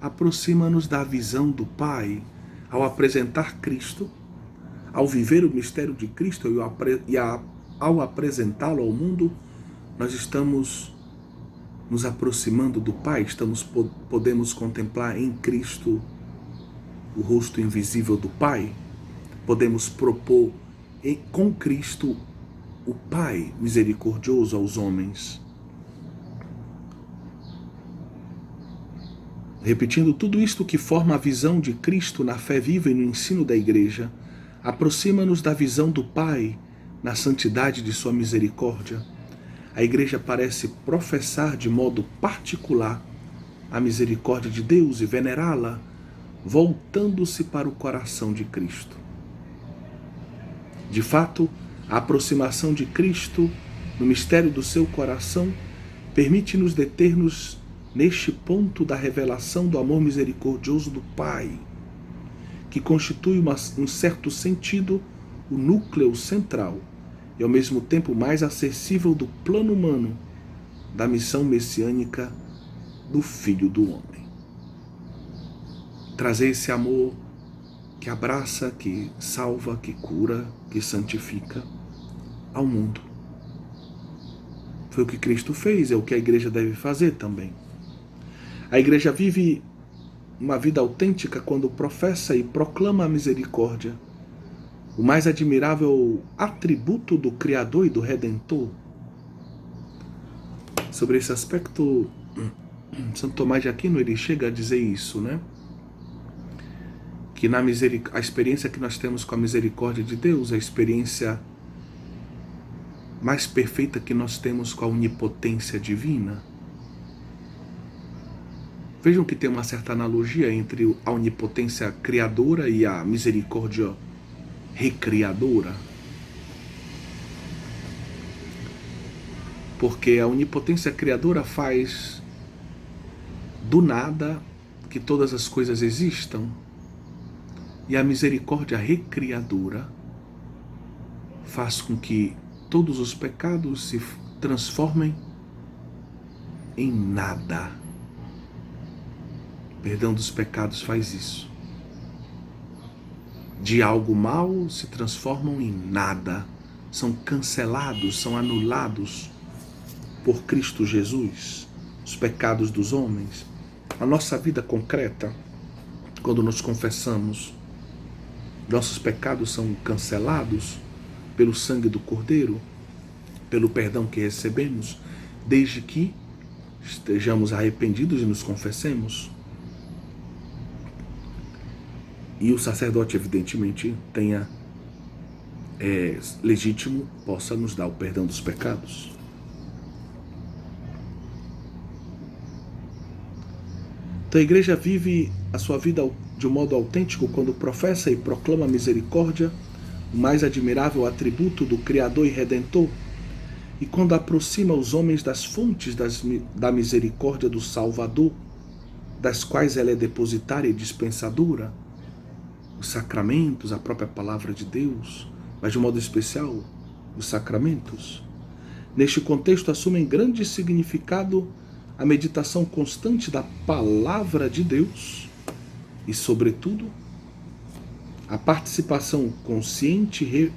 aproxima-nos da visão do Pai. Ao apresentar Cristo, ao viver o mistério de Cristo e ao apresentá-lo ao mundo, nós estamos nos aproximando do Pai, podemos contemplar em Cristo o rosto invisível do Pai, podemos propor com Cristo o Pai misericordioso aos homens. Repetindo, tudo isto que forma a visão de Cristo na fé viva e no ensino da igreja, aproxima-nos da visão do Pai na santidade de sua misericórdia. A igreja parece professar de modo particular a misericórdia de Deus e venerá-la, voltando-se para o coração de Cristo. De fato, a aproximação de Cristo no mistério do seu coração permite-nos deter-nos neste ponto da revelação do amor misericordioso do Pai, que constitui um certo sentido o núcleo central e ao mesmo tempo mais acessível do plano humano da missão messiânica do Filho do Homem. Trazer esse amor que abraça, que salva, que cura, que santifica ao mundo. Foi o que Cristo fez, é o que a igreja deve fazer também. A igreja vive uma vida autêntica quando professa e proclama a misericórdia, o mais admirável atributo do Criador e do Redentor. Sobre esse aspecto, Santo Tomás de Aquino ele chega a dizer isso, né? Que a experiência que nós temos com a misericórdia de Deus é a experiência mais perfeita que nós temos com a onipotência divina. Vejam que tem uma certa analogia entre a onipotência criadora e a misericórdia recriadora. Porque a onipotência criadora faz do nada que todas as coisas existam, e a misericórdia recriadora faz com que todos os pecados se transformem em nada. O perdão dos pecados faz isso. De algo mal se transformam em nada. São cancelados, são anulados por Cristo Jesus, os pecados dos homens. A nossa vida concreta, quando nos confessamos, nossos pecados são cancelados pelo sangue do Cordeiro, pelo perdão que recebemos, desde que estejamos arrependidos e nos confessemos. E o sacerdote, evidentemente, tenha legítimo, possa nos dar o perdão dos pecados. Então a igreja vive a sua vida de um modo autêntico quando professa e proclama a misericórdia, o mais admirável atributo do Criador e Redentor, e quando aproxima os homens das fontes da misericórdia do Salvador, das quais ela é depositária e dispensadora, os sacramentos, a própria palavra de Deus, mas de um modo especial, os sacramentos. Neste contexto, assumem grande significado a meditação constante da Palavra de Deus e, sobretudo, a participação consciente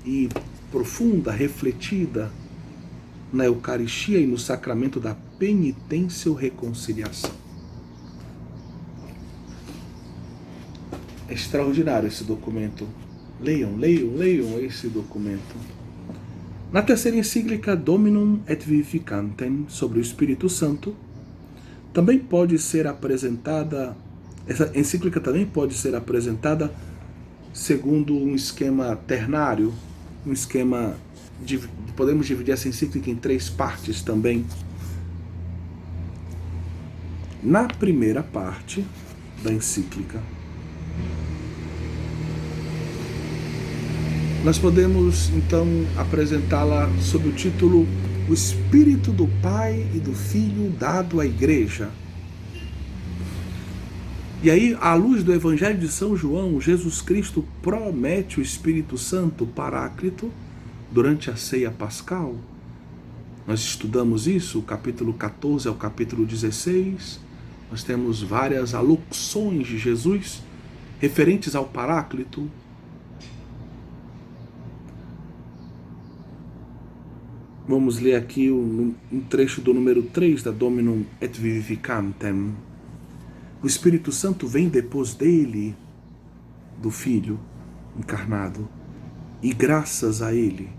e profunda, refletida na Eucaristia e no sacramento da penitência ou reconciliação. É extraordinário esse documento. Leiam esse documento. Na terceira encíclica Dominum et Vivificantem, sobre o Espírito Santo, também pode ser apresentada, essa encíclica também pode ser apresentada segundo um esquema ternário, um esquema, podemos dividir essa encíclica em 3 partes também. Na primeira parte da encíclica, nós podemos então apresentá-la sob o título O Espírito do Pai e do Filho dado à Igreja. E aí, à luz do Evangelho de São João, Jesus Cristo promete o Espírito Santo, o Paráclito, durante a ceia pascal. Nós estudamos isso, o capítulo 14 ao capítulo 16. Nós temos várias alocuções de Jesus referentes ao Paráclito. Vamos ler aqui um trecho do número 3 da Dominum et Vivificantem. O Espírito Santo vem depois dele, do Filho encarnado, e graças a ele,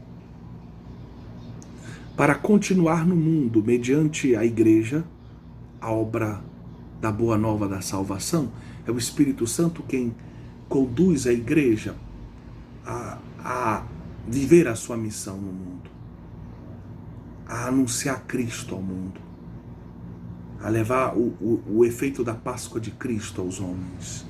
para continuar no mundo, mediante a Igreja, a obra da Boa Nova da Salvação. É o Espírito Santo quem conduz a Igreja a viver a sua missão no mundo, a anunciar Cristo ao mundo, a levar o efeito da Páscoa de Cristo aos homens.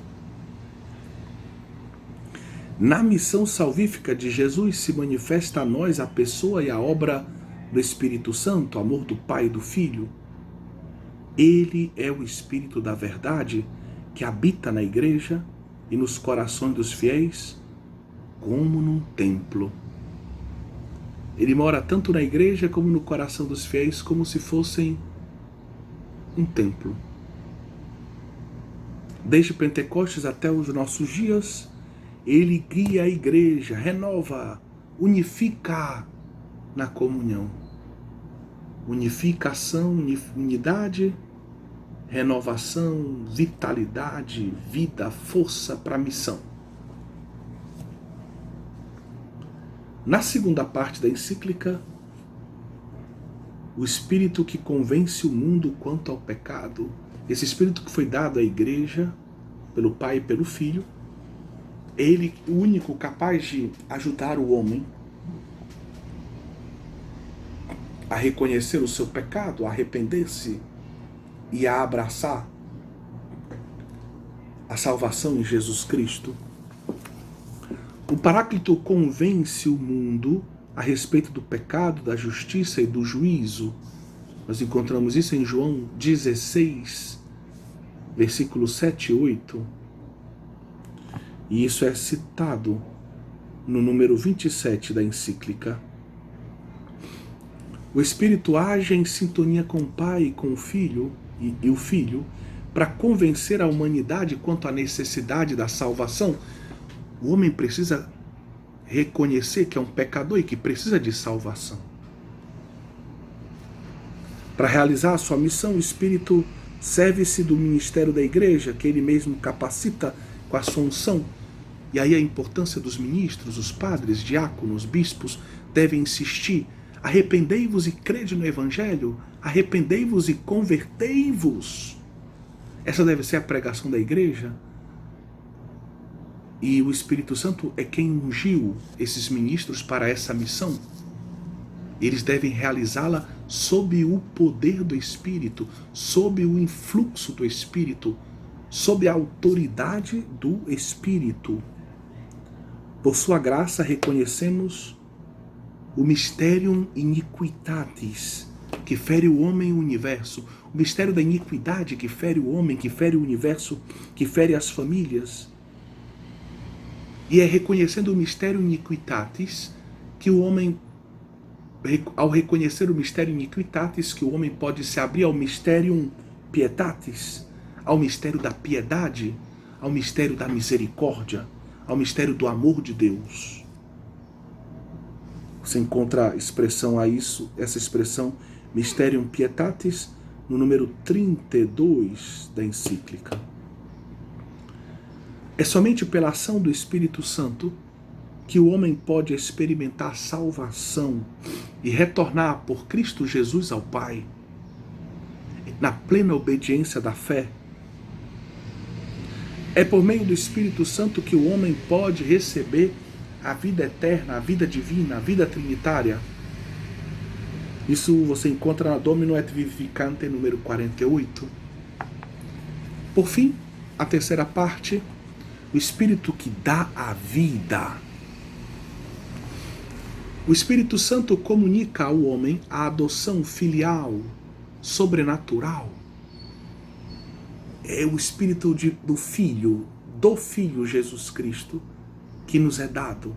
Na missão salvífica de Jesus se manifesta a nós a pessoa e a obra do Espírito Santo, amor do Pai e do Filho. Ele é o Espírito da verdade que habita na Igreja e nos corações dos fiéis, como num templo. Ele mora tanto na Igreja como no coração dos fiéis, como se fossem um templo. Desde Pentecostes até os nossos dias, ele guia a Igreja, renova, unifica na comunhão. Unificação, unidade, renovação, vitalidade, vida, força para a missão. Na segunda parte da encíclica, o Espírito que convence o mundo quanto ao pecado, esse Espírito que foi dado à Igreja pelo Pai e pelo Filho, ele o único capaz de ajudar o homem a reconhecer o seu pecado, a arrepender-se e a abraçar a salvação em Jesus Cristo. O Paráclito convence o mundo a respeito do pecado, da justiça e do juízo. Nós encontramos isso em João 16, versículos 7 e 8. E isso é citado no número 27 da encíclica. O Espírito age em sintonia com o Pai e com o Filho, e o Filho, para convencer a humanidade quanto à necessidade da salvação. O homem precisa reconhecer que é um pecador e que precisa de salvação. Para realizar a sua missão, o Espírito serve-se do ministério da Igreja, que ele mesmo capacita com a sua unção. E aí a importância dos ministros, os padres, diáconos, bispos, devem insistir: arrependei-vos e crede no Evangelho, arrependei-vos e convertei-vos. Essa deve ser a pregação da Igreja. E o Espírito Santo é quem ungiu esses ministros para essa missão. Eles devem realizá-la sob o poder do Espírito, sob o influxo do Espírito, sob a autoridade do Espírito. Por sua graça reconhecemos o mysterium iniquitatis, que fere o homem e o universo, o mistério da iniquidade que fere o homem, que fere o universo, que fere as famílias. E é reconhecendo o mistério iniquitatis que o homem ao reconhecer o mistério iniquitatis, que o homem pode se abrir ao mysterium pietatis, ao mistério da piedade, ao mistério da misericórdia, ao mistério do amor de Deus. Você encontra a expressão a isso, essa expressão Mysterium Pietatis, no número 32 da encíclica. É somente pela ação do Espírito Santo que o homem pode experimentar salvação e retornar por Cristo Jesus ao Pai, na plena obediência da fé. É por meio do Espírito Santo que o homem pode receber a vida eterna, a vida divina, a vida trinitária. Isso você encontra na Domino et Vivificante, número 48. Por fim, a terceira parte, o Espírito que dá a vida. O Espírito Santo comunica ao homem a adoção filial, sobrenatural. É o Espírito do Filho Jesus Cristo, que nos é dado.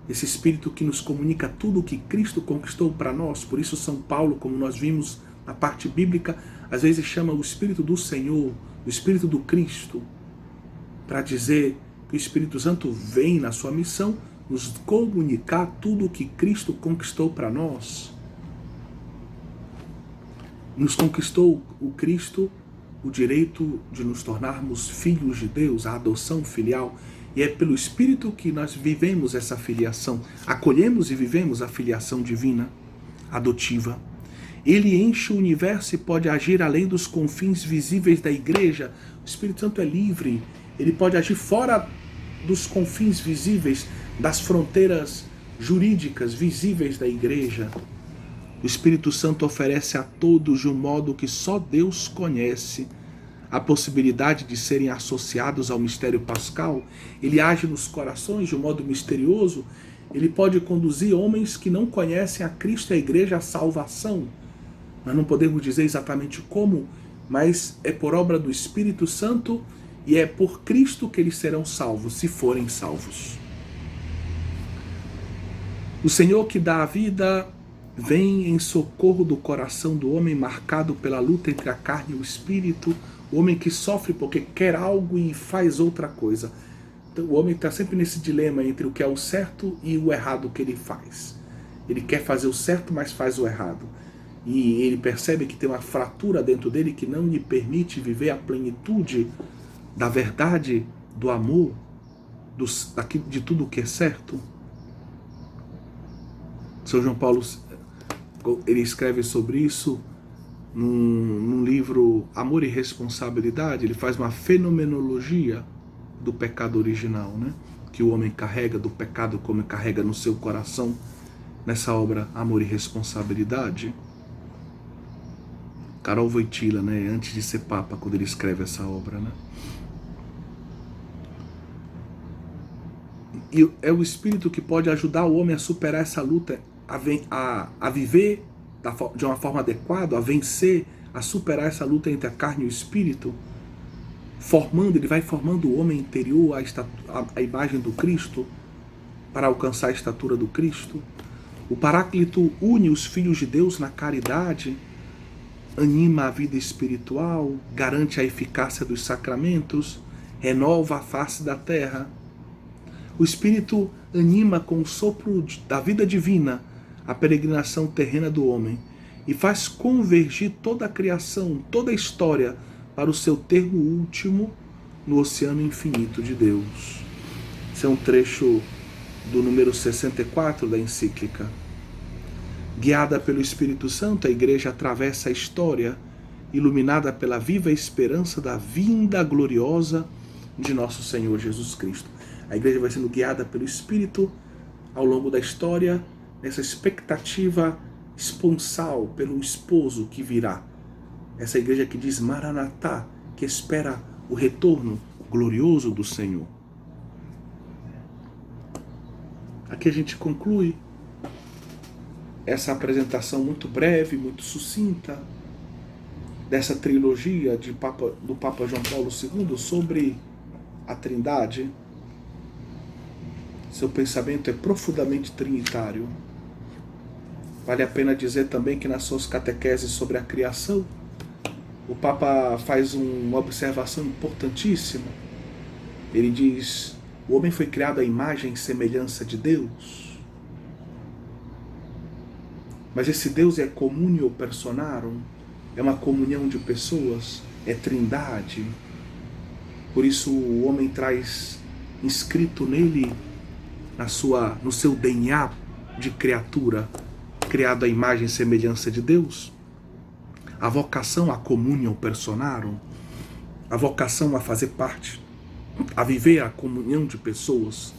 Esse Espírito que nos comunica tudo o que Cristo conquistou para nós. Por isso São Paulo, como nós vimos na parte bíblica, às vezes chama o Espírito do Senhor, o Espírito do Cristo, para dizer que o Espírito Santo vem na sua missão nos comunicar tudo o que Cristo conquistou para nós. Nos conquistou o Cristo o direito de nos tornarmos filhos de Deus, a adoção filial. E é pelo Espírito que nós vivemos essa filiação, acolhemos e vivemos a filiação divina, adotiva. Ele enche o universo e pode agir além dos confins visíveis da igreja. O Espírito Santo é livre, ele pode agir fora dos confins visíveis, das fronteiras jurídicas visíveis da igreja. O Espírito Santo oferece a todos, de um modo que só Deus conhece, a possibilidade de serem associados ao mistério pascal. Ele age nos corações de um modo misterioso. Ele pode conduzir homens que não conhecem a Cristo e a igreja à salvação. Nós não podemos dizer exatamente como, mas é por obra do Espírito Santo e é por Cristo que eles serão salvos, se forem salvos. O Senhor que dá a vida vem em socorro do coração do homem marcado pela luta entre a carne e o espírito, o homem que sofre porque quer algo e faz outra coisa. Então, o homem está sempre nesse dilema entre o que é o certo e o errado que ele faz. Ele quer fazer o certo, mas faz o errado. E ele percebe que tem uma fratura dentro dele que não lhe permite viver a plenitude da verdade, do amor, de tudo o que é certo. São João Paulo, ele escreve sobre isso num livro Amor e Responsabilidade. Ele faz uma fenomenologia do pecado original, né? Que o homem carrega, do pecado como carrega no seu coração, nessa obra Amor e Responsabilidade. Karol Wojtyla, né? Antes de ser papa, quando ele escreve essa obra, né? E é o Espírito que pode ajudar o homem a superar essa luta, a viver de uma forma adequada, a vencer, a superar essa luta entre a carne e o espírito, ele vai formando o homem interior à imagem do Cristo, para alcançar a estatura do Cristo. O Paráclito une os filhos de Deus na caridade, anima a vida espiritual, garante a eficácia dos sacramentos, renova a face da terra. O Espírito anima com o sopro da vida divina a peregrinação terrena do homem e faz convergir toda a criação, toda a história para o seu termo último no oceano infinito de Deus. Esse é um trecho do número 64 da encíclica. Guiada pelo Espírito Santo, a Igreja atravessa a história, iluminada pela viva esperança da vinda gloriosa de nosso Senhor Jesus Cristo. A Igreja vai sendo guiada pelo Espírito ao longo da história, nessa expectativa esponsal pelo esposo que virá. Essa Igreja que diz Maranatá, que espera o retorno glorioso do Senhor. Aqui a gente conclui essa apresentação muito breve, muito sucinta, dessa trilogia do Papa João Paulo II sobre a Trindade. Seu pensamento é profundamente trinitário. Vale a pena dizer também que nas suas catequeses sobre a criação, o Papa faz uma observação importantíssima. Ele diz: o homem foi criado à imagem e semelhança de Deus. Mas esse Deus é communio personarum, é uma comunhão de pessoas, é trindade. Por isso o homem traz inscrito nele, no seu DNA de criatura, criado à imagem e semelhança de Deus, a vocação a communio personarum, a vocação a fazer parte, a viver a comunhão de pessoas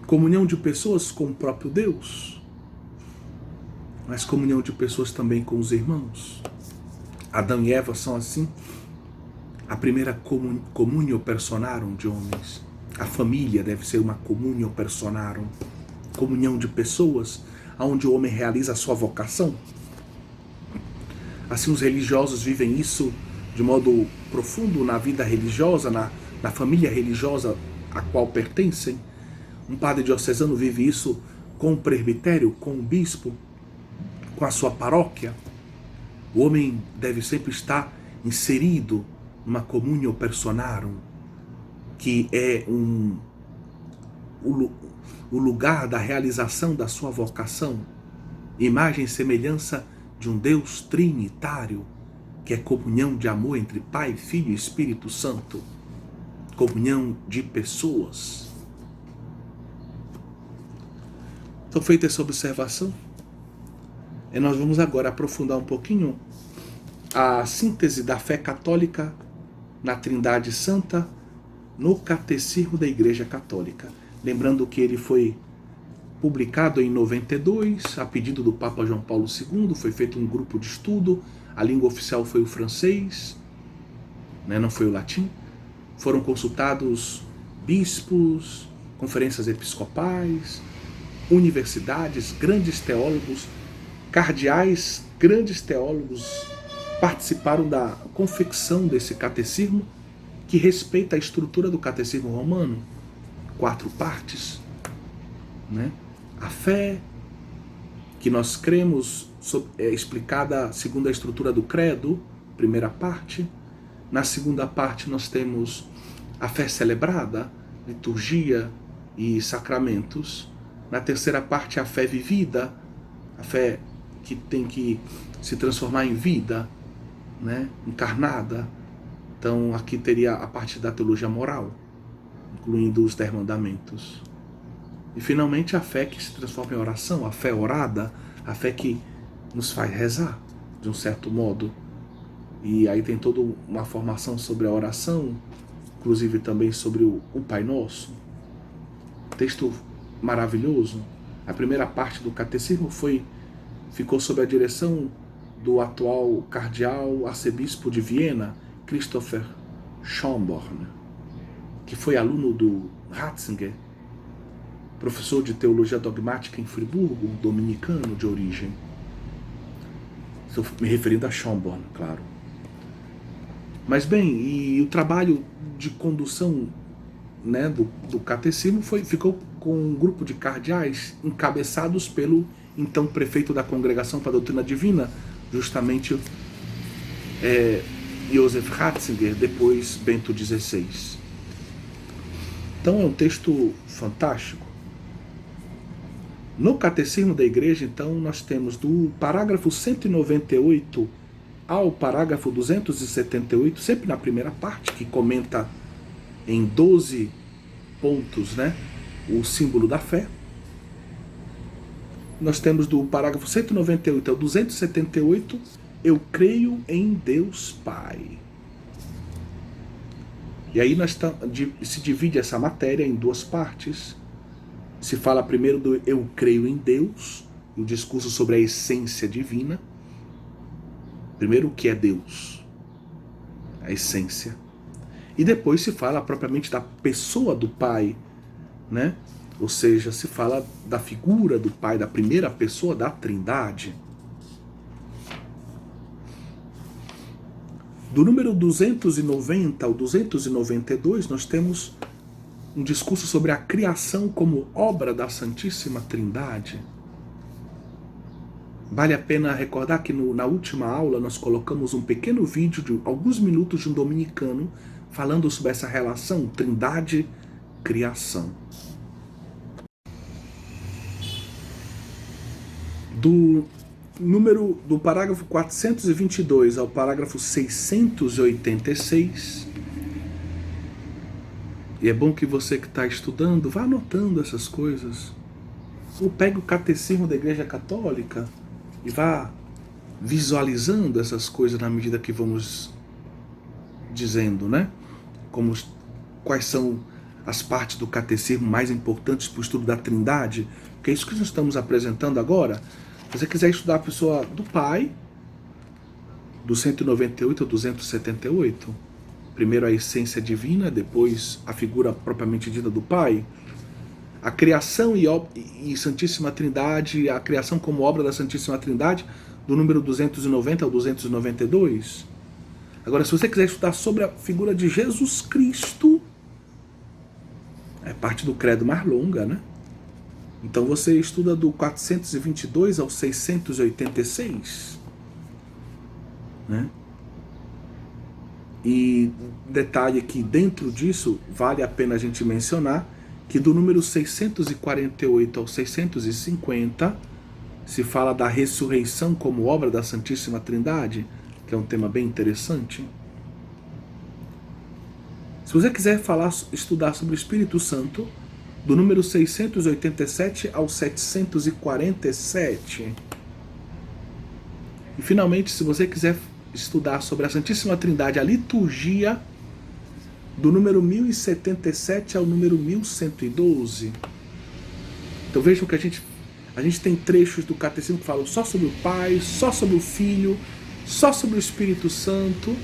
com o próprio Deus, mas comunhão de pessoas também com os irmãos. Adão e Eva são assim a primeira communio personarum de homens. A família deve ser uma communio personarum, comunhão de pessoas, onde o homem realiza a sua vocação. Assim os religiosos vivem isso de modo profundo na vida religiosa, na família religiosa a qual pertencem. Um padre diocesano vive isso com o presbitério, com o bispo, com a sua paróquia. O homem deve sempre estar inserido numa communio personarum, que é o lugar da realização da sua vocação, imagem e semelhança de um Deus trinitário, que é comunhão de amor entre Pai, Filho e Espírito Santo, comunhão de pessoas. Então, feita essa observação, nós vamos agora aprofundar um pouquinho a síntese da fé católica na Trindade Santa no Catecismo da Igreja Católica. Lembrando que ele foi publicado em 92, a pedido do Papa João Paulo II, foi feito um grupo de estudo, a língua oficial foi o francês, não foi o latim. Foram consultados bispos, conferências episcopais, universidades, grandes teólogos, cardeais, grandes teólogos participaram da confecção desse catecismo, que respeita a estrutura do catecismo romano, 4 partes, A fé que nós cremos é explicada segundo a estrutura do credo, primeira parte. Na segunda parte nós temos a fé celebrada, liturgia e sacramentos. Na terceira parte a fé vivida, a fé que tem que se transformar em vida, encarnada. Então aqui teria a parte da teologia moral, incluindo os 10 mandamentos. E finalmente a fé que se transforma em oração, a fé orada, a fé que nos faz rezar, de um certo modo. E aí tem toda uma formação sobre a oração, inclusive também sobre o Pai Nosso. Texto maravilhoso. A primeira parte do catecismo ficou sob a direção do atual cardeal arcebispo de Viena, Christopher Schönborn, que foi aluno do Ratzinger, professor de teologia dogmática em Friburgo, dominicano de origem. Estou me referindo a Schönborn, claro. Mas bem, e o trabalho de condução do catecismo ficou com um grupo de cardeais encabeçados pelo então prefeito da Congregação para a Doutrina Divina, justamente Joseph Ratzinger, depois Bento XVI. Então é um texto fantástico. No Catecismo da Igreja, então, nós temos do parágrafo 198 ao parágrafo 278, sempre na primeira parte, que comenta em 12 pontos, o símbolo da fé. Nós temos do parágrafo 198 ao 278, eu creio em Deus Pai. E aí se divide essa matéria em 2 partes. Se fala primeiro do eu creio em Deus, o discurso sobre a essência divina. Primeiro, o que é Deus? A essência. E depois se fala propriamente da pessoa do Pai, Ou seja, se fala da figura do Pai, da primeira pessoa da Trindade. Do número 290 ao 292, nós temos um discurso sobre a criação como obra da Santíssima Trindade. Vale a pena recordar que na última aula nós colocamos um pequeno vídeo de alguns minutos de um dominicano falando sobre essa relação Trindade-Criação. Do parágrafo 422 ao parágrafo 686, e é bom que você que está estudando vá anotando essas coisas, ou pegue o catecismo da Igreja Católica e vá visualizando essas coisas na medida que vamos dizendo, né? Quais são as partes do catecismo mais importantes para o estudo da Trindade, porque é isso que nós estamos apresentando agora. Se você quiser estudar a pessoa do Pai, do 198 ao 278, primeiro a essência divina, depois a figura propriamente dita do Pai, a criação e Santíssima Trindade, a criação como obra da Santíssima Trindade, do número 290 ao 292. Agora, se você quiser estudar sobre a figura de Jesus Cristo, é parte do credo mais longa, né? Então você estuda do 422 ao 686, né? E detalhe que dentro disso vale a pena a gente mencionar que do número 648 ao 650 se fala da ressurreição como obra da Santíssima Trindade, que é um tema bem interessante. Se você quiser estudar sobre o Espírito Santo, do número 687 ao 747. E finalmente, se você quiser estudar sobre a Santíssima Trindade, a liturgia, do número 1077 ao número 1112. Então vejam que a gente tem trechos do catecismo que falam só sobre o Pai, só sobre o Filho, só sobre o Espírito Santo,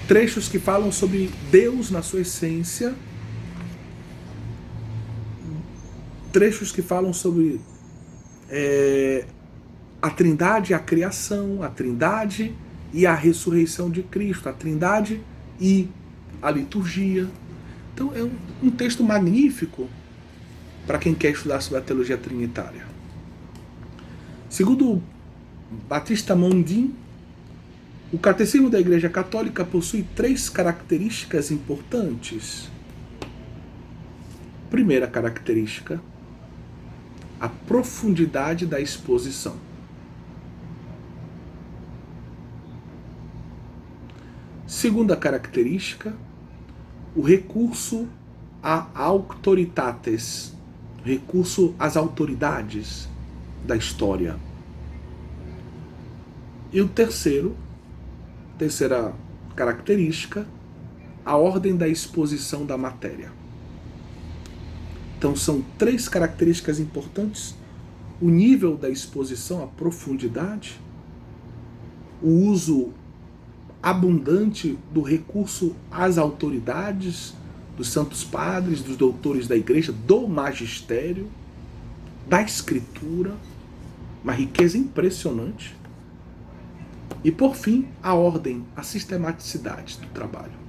trechos que falam sobre Deus na sua essência, trechos que falam sobre a Trindade e a criação, a Trindade e a ressurreição de Cristo, a Trindade e a liturgia. Então é um texto magnífico para quem quer estudar sobre a teologia trinitária. Segundo Batista Mondin, o Catecismo da Igreja Católica possui 3 características importantes. Primeira característica, a profundidade da exposição. Segunda característica, o recurso a autoritates, recurso às autoridades da história. E o terceira característica, a ordem da exposição da matéria. Então são 3 características importantes: o nível da exposição, a profundidade, o uso abundante do recurso às autoridades, dos santos padres, dos doutores da igreja, do magistério, da escritura, uma riqueza impressionante. E por fim, a ordem, a sistematicidade do trabalho.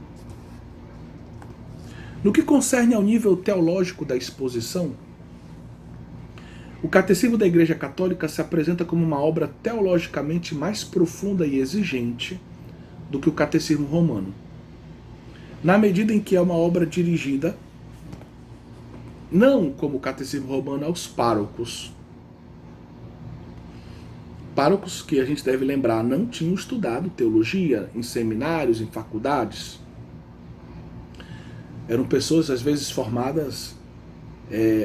No que concerne ao nível teológico da exposição, o Catecismo da Igreja Católica se apresenta como uma obra teologicamente mais profunda e exigente do que o Catecismo Romano, na medida em que é uma obra dirigida, não como o Catecismo Romano, aos párocos. Párocos que a gente deve lembrar não tinham estudado teologia em seminários, em faculdades. Eram pessoas às vezes formadas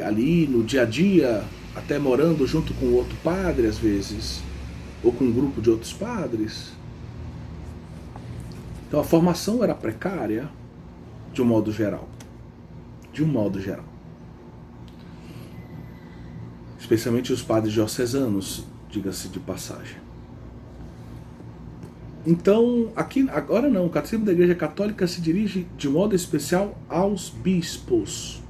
ali no dia a dia, até morando junto com outro padre às vezes, ou com um grupo de outros padres. Então a formação era precária, de um modo geral. De um modo geral. Especialmente os padres diocesanos, diga-se de passagem. Então, agora não, o Catecismo da Igreja Católica se dirige de modo especial aos bispos,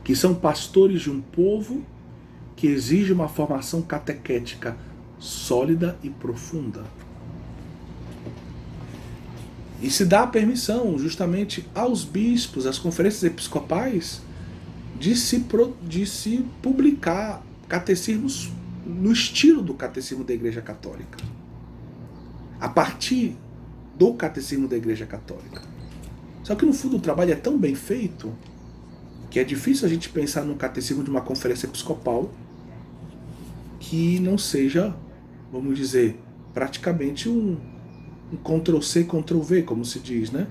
que são pastores de um povo que exige uma formação catequética sólida e profunda. E se dá a permissão justamente aos bispos, às conferências episcopais, de se publicar catecismos no estilo do Catecismo da Igreja Católica, a partir do Catecismo da Igreja Católica. Só que no fundo o trabalho é tão bem feito que é difícil a gente pensar no catecismo de uma conferência episcopal que não seja, vamos dizer, praticamente um Ctrl-C, Ctrl-V, como se diz, né?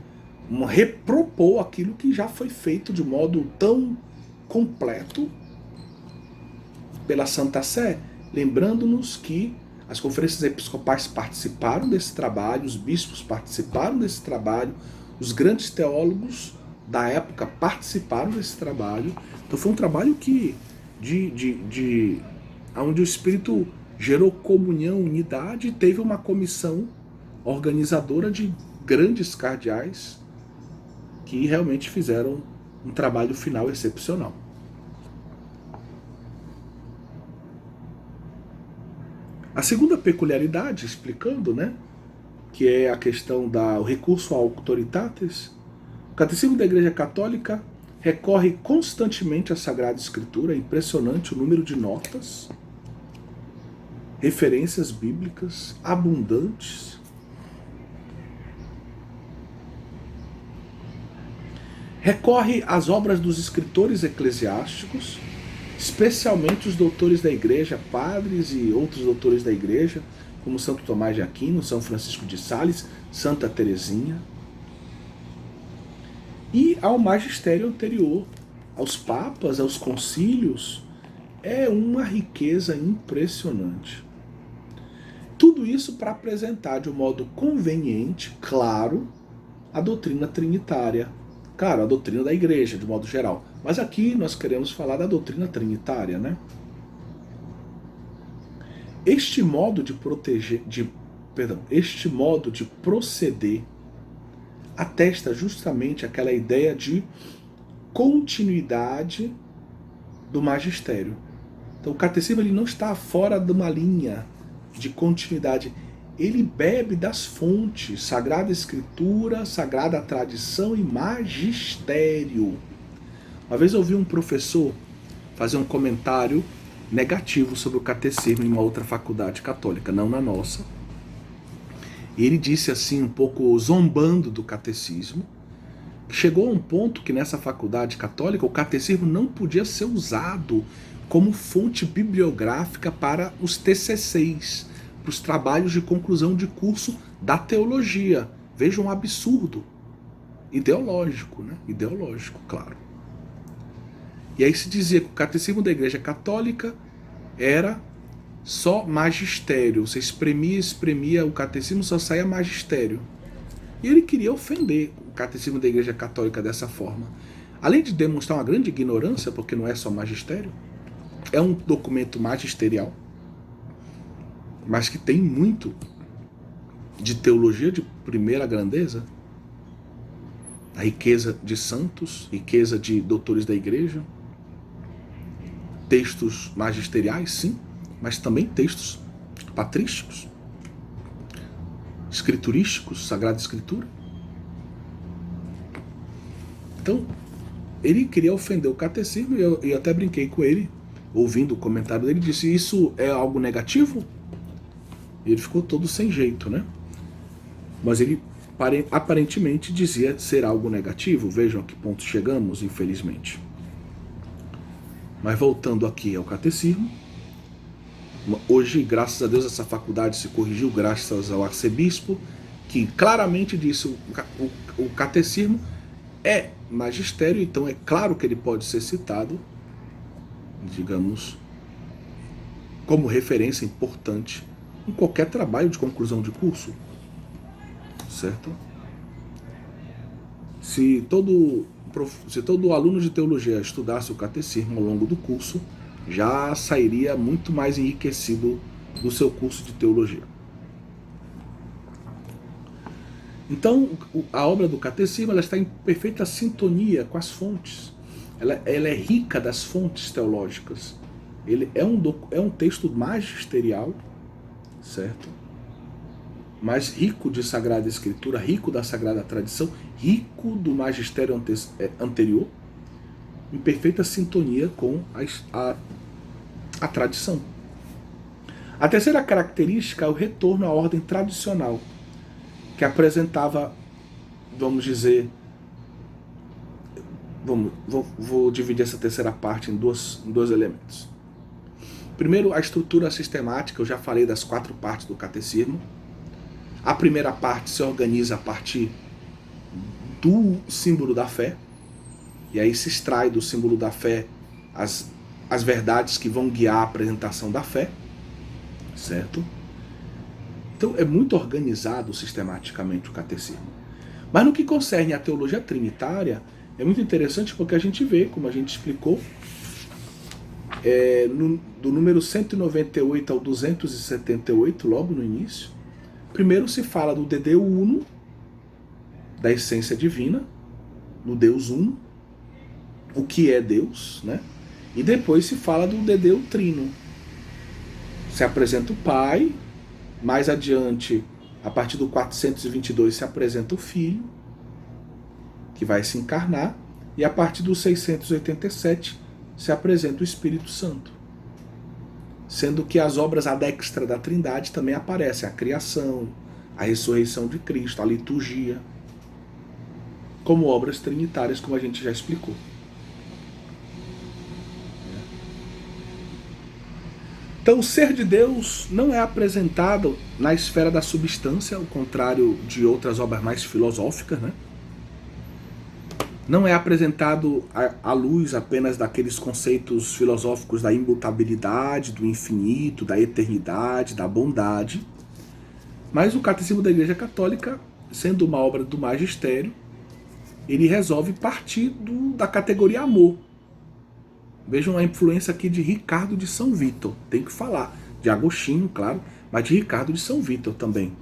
Repropor aquilo que já foi feito de modo tão completo pela Santa Sé, lembrando-nos que as conferências episcopais participaram desse trabalho, os bispos participaram desse trabalho, os grandes teólogos da época participaram desse trabalho. Então foi um trabalho que onde o Espírito gerou comunhão, unidade, e teve uma comissão organizadora de grandes cardeais que realmente fizeram um trabalho final excepcional. A segunda peculiaridade, explicando, né, que é a questão do recurso a auctoritates, o Catecismo da Igreja Católica recorre constantemente à Sagrada Escritura. É impressionante o número de notas, referências bíblicas abundantes. Recorre às obras dos escritores eclesiásticos, especialmente os doutores da Igreja, padres e outros doutores da Igreja, como Santo Tomás de Aquino, São Francisco de Sales, Santa Teresinha. E ao magistério anterior, aos papas, aos concílios. É uma riqueza impressionante. Tudo isso para apresentar de um modo conveniente, claro, a doutrina trinitária. Claro, a doutrina da Igreja, de modo geral. Mas aqui nós queremos falar da doutrina trinitária, né? Este modo de proceder atesta justamente aquela ideia de continuidade do magistério. Então o catecismo ele não está fora de uma linha de continuidade. Ele bebe das fontes, Sagrada Escritura, Sagrada Tradição e magistério. Uma vez eu ouvi um professor fazer um comentário negativo sobre o catecismo em uma outra faculdade católica, não na nossa. E ele disse assim, um pouco zombando do catecismo, que chegou a um ponto que nessa faculdade católica o catecismo não podia ser usado como fonte bibliográfica para os TCCs, para os trabalhos de conclusão de curso da teologia. Veja um absurdo. Ideológico, né? Ideológico, claro. E aí se dizia que o catecismo da Igreja Católica era só magistério. Você espremia o catecismo, só saía magistério. E ele queria ofender o catecismo da Igreja Católica dessa forma. Além de demonstrar uma grande ignorância, porque não é só magistério, é um documento magisterial, mas que tem muito de teologia de primeira grandeza, a riqueza de santos, riqueza de doutores da Igreja, textos magisteriais, sim, mas também textos patrísticos, escriturísticos, Sagrada Escritura. Então, ele queria ofender o catecismo e eu até brinquei com ele, ouvindo o comentário dele, disse, isso é algo negativo? E ele ficou todo sem jeito, né? Mas ele aparentemente dizia ser algo negativo. Vejam a que ponto chegamos, infelizmente. Mas voltando aqui ao catecismo, hoje, graças a Deus, essa faculdade se corrigiu, graças ao arcebispo, que claramente disse o catecismo é magistério, então é claro que ele pode ser citado, digamos, como referência importante em qualquer trabalho de conclusão de curso, certo? Se todo aluno de teologia estudasse o catecismo ao longo do curso, já sairia muito mais enriquecido do seu curso de teologia. Então, a obra do catecismo ela está em perfeita sintonia com as fontes. Ela é rica das fontes teológicas. Ele é um texto magisterial, certo? Mas rico de Sagrada Escritura, rico da Sagrada Tradição, rico do magistério anterior, em perfeita sintonia com A tradição. A terceira característica é o retorno à ordem tradicional, que apresentava, vamos dizer, vou dividir essa terceira parte em dois elementos. Primeiro, a estrutura sistemática, eu já falei das 4 partes do catecismo. A primeira parte se organiza a partir do símbolo da fé, e aí se extrai do símbolo da fé as verdades que vão guiar a apresentação da fé, certo? Então é muito organizado sistematicamente o catecismo. Mas no que concerne à teologia trinitária, é muito interessante porque a gente vê, como a gente explicou, do número 198 ao 278, logo no início, primeiro se fala do de Deus Uno, da essência divina, no Deus Uno, o que é Deus, né? E depois se fala do de Deus Trino. Se apresenta o Pai, mais adiante, a partir do 422, se apresenta o Filho, que vai se encarnar, e a partir do 687 se apresenta o Espírito Santo. Sendo que as obras adextra da Trindade também aparecem, a criação, a ressurreição de Cristo, a liturgia, como obras trinitárias, como a gente já explicou. Então, o ser de Deus não é apresentado na esfera da substância, ao contrário de outras obras mais filosóficas, né? Não é apresentado à luz apenas daqueles conceitos filosóficos da imutabilidade, do infinito, da eternidade, da bondade. Mas o Catecismo da Igreja Católica, sendo uma obra do magistério, ele resolve partir da categoria amor. Vejam a influência aqui de Ricardo de São Vítor. Tem que falar de Agostinho, claro, mas de Ricardo de São Vítor também.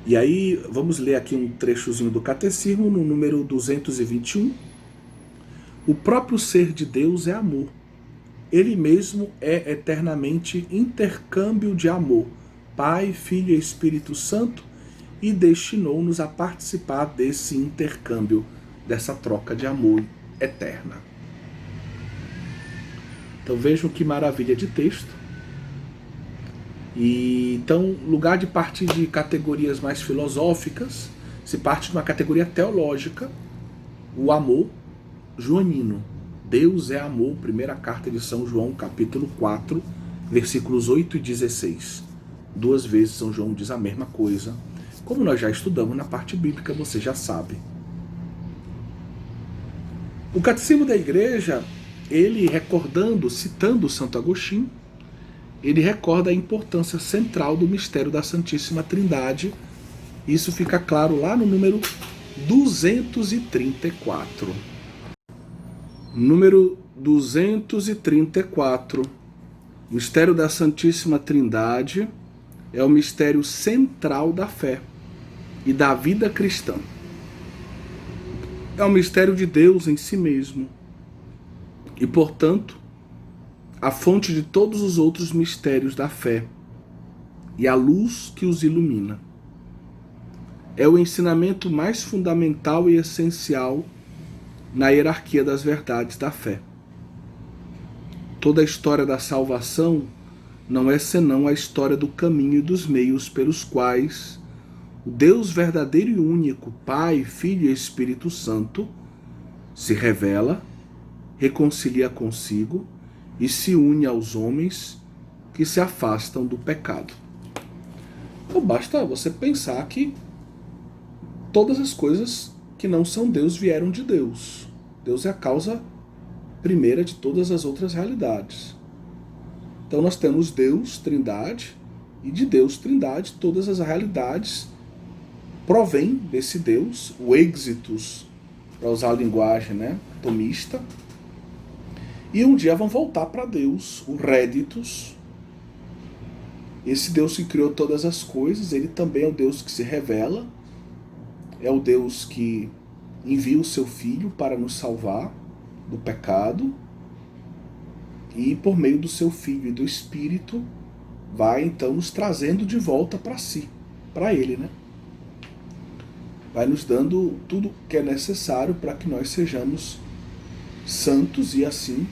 E aí, vamos ler aqui um trechozinho do Catecismo, no número 221. O próprio ser de Deus é amor. Ele mesmo é eternamente intercâmbio de amor, Pai, Filho e Espírito Santo, e destinou-nos a participar desse intercâmbio, dessa troca de amor eterna. Então vejam que maravilha de texto. E então, lugar de partir de categorias mais filosóficas, se parte de uma categoria teológica, o amor joanino. Deus é amor, primeira carta de São João, capítulo 4, versículos 8 e 16. 2 vezes São João diz a mesma coisa. Como nós já estudamos na parte bíblica, você já sabe. O Catecismo da Igreja, ele recordando, citando Santo Agostinho, ele recorda a importância central do mistério da Santíssima Trindade. Isso fica claro lá no número 234. Número 234. O mistério da Santíssima Trindade é o mistério central da fé e da vida cristã. É o mistério de Deus em si mesmo. E, portanto, a fonte de todos os outros mistérios da fé e a luz que os ilumina. É o ensinamento mais fundamental e essencial na hierarquia das verdades da fé. Toda a história da salvação não é senão a história do caminho e dos meios pelos quais o Deus verdadeiro e único, Pai, Filho e Espírito Santo, se revela, reconcilia consigo e se une aos homens que se afastam do pecado. Então basta você pensar que todas as coisas que não são Deus vieram de Deus. Deus é a causa primeira de todas as outras realidades. Então nós temos Deus, Trindade, e de Deus, Trindade, todas as realidades provém desse Deus, o exitus, para usar a linguagem, né, tomista, e um dia vão voltar para Deus, o réditus. Esse Deus que criou todas as coisas, ele também é o Deus que se revela, é o Deus que envia o seu Filho para nos salvar do pecado, e por meio do seu Filho e do Espírito, vai então nos trazendo de volta para si, para ele, né? Vai nos dando tudo que é necessário para que nós sejamos santos e assim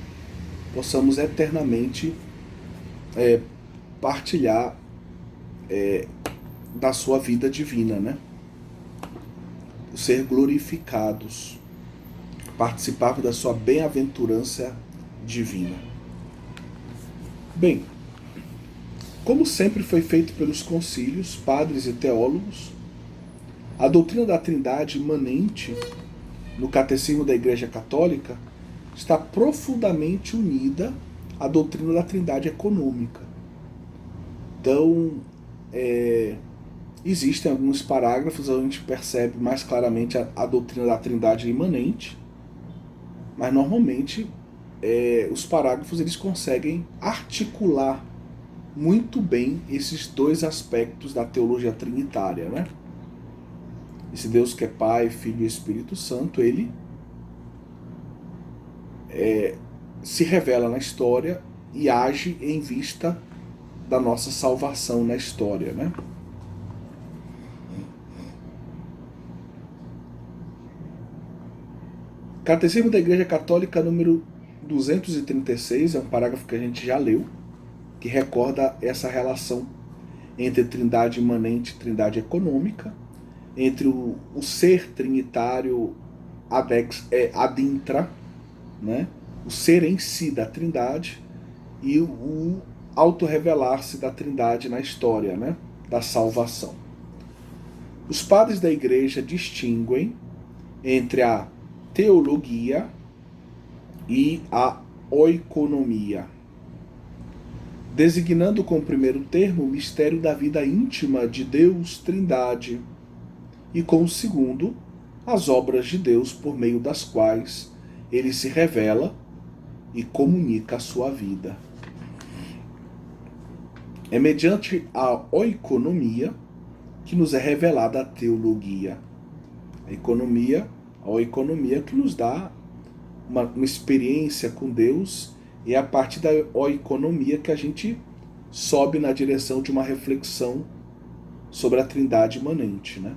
possamos eternamente partilhar da sua vida divina, né? Ser glorificados, participar da sua bem-aventurança divina. Bem, como sempre foi feito pelos concílios, padres e teólogos, a doutrina da Trindade imanente no Catecismo da Igreja Católica está profundamente unida à doutrina da Trindade econômica. Então, existem alguns parágrafos onde a gente percebe mais claramente a doutrina da Trindade imanente, mas normalmente os parágrafos eles conseguem articular muito bem esses dois aspectos da teologia trinitária, né? Esse Deus que é Pai, Filho e Espírito Santo, ele se revela na história e age em vista da nossa salvação na história, né? Catecismo da Igreja Católica, número 236, é um parágrafo que a gente já leu, que recorda essa relação entre trindade imanente e trindade econômica, entre o ser trinitário ad intra, né? O ser em si da trindade, e o auto-revelar-se da trindade na história, né? Da salvação. Os padres da Igreja distinguem entre a teologia e a oikonomia, designando com o primeiro termo o mistério da vida íntima de Deus Trindade, e com o segundo, as obras de Deus por meio das quais ele se revela e comunica a sua vida. É mediante a oikonomia que nos é revelada a teologia. A oikonomia que nos dá uma experiência com Deus, e é a partir da oikonomia que a gente sobe na direção de uma reflexão sobre a Trindade imanente, né?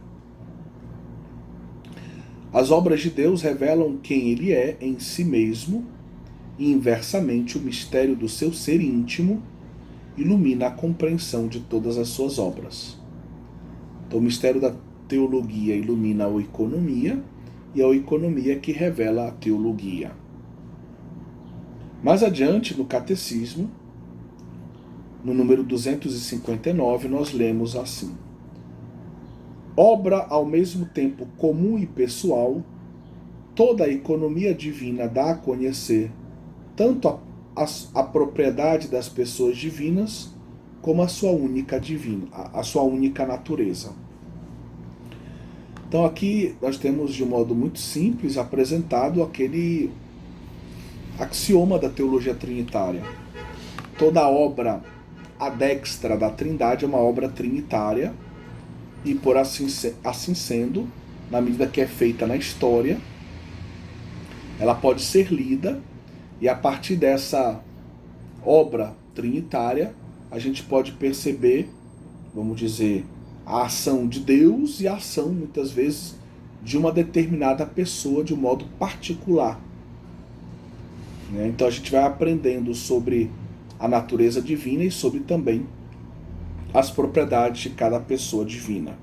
As obras de Deus revelam quem Ele é em si mesmo, e inversamente o mistério do seu ser íntimo ilumina a compreensão de todas as suas obras. Então o mistério da teologia ilumina a oikonomia, e a oikonomia que revela a teologia. Mais adiante, no Catecismo, no número 259, nós lemos assim: obra ao mesmo tempo comum e pessoal, toda a economia divina dá a conhecer tanto a propriedade das pessoas divinas como a sua única natureza. Então aqui nós temos de um modo muito simples apresentado aquele axioma da teologia trinitária. Toda obra adextra da Trindade é uma obra trinitária, e por assim sendo, na medida que é feita na história, ela pode ser lida, e a partir dessa obra trinitária a gente pode perceber, vamos dizer, a ação de Deus e a ação, muitas vezes, de uma determinada pessoa de um modo particular. Então a gente vai aprendendo sobre a natureza divina e sobre também as propriedades de cada pessoa divina.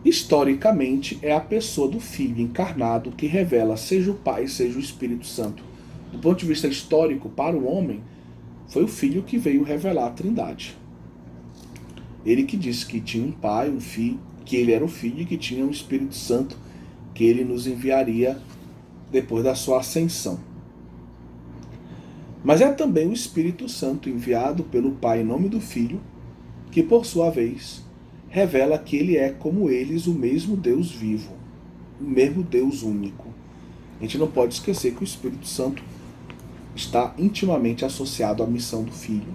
Historicamente, é a pessoa do Filho encarnado que revela seja o Pai, seja o Espírito Santo. Do ponto de vista histórico, para o homem, foi o Filho que veio revelar a Trindade. Ele que disse que tinha um Pai, um Filho, que ele era o Filho e que tinha um Espírito Santo que ele nos enviaria depois da sua ascensão. Mas é também o Espírito Santo enviado pelo Pai em nome do Filho, que por sua vez revela que ele é, como eles, o mesmo Deus vivo, o mesmo Deus único. A gente não pode esquecer que o Espírito Santo está intimamente associado à missão do Filho,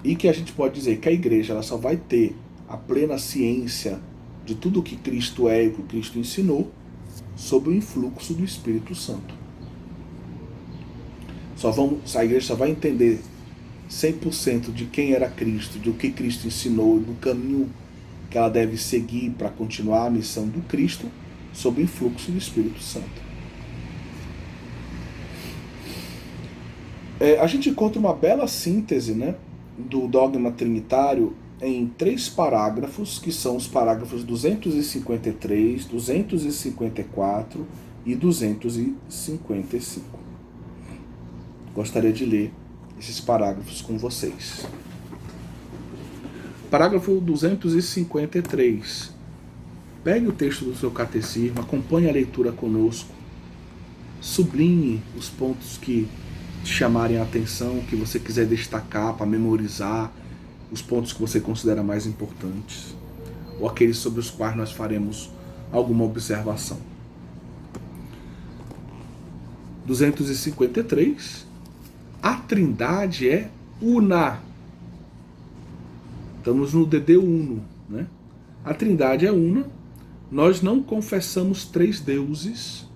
e que a gente pode dizer que a igreja ela só vai ter a plena ciência de tudo o que Cristo é e o que Cristo ensinou sob o influxo do Espírito Santo. A igreja só vai entender 100% de quem era Cristo, do que Cristo ensinou e do caminho que ela deve seguir para continuar a missão do Cristo sob o influxo do Espírito Santo. A gente encontra uma bela síntese, né, do dogma trinitário em 3 parágrafos, que são os parágrafos 253, 254 e 255. Gostaria de ler esses parágrafos com vocês. Parágrafo 253. Pegue o texto do seu catecismo, acompanhe a leitura conosco, sublinhe os pontos que te chamarem a atenção, que você quiser destacar para memorizar, os pontos que você considera mais importantes, ou aqueles sobre os quais nós faremos alguma observação. 253. A Trindade é una. Estamos no DD uno, né? A Trindade é una. Nós não confessamos 3 deuses,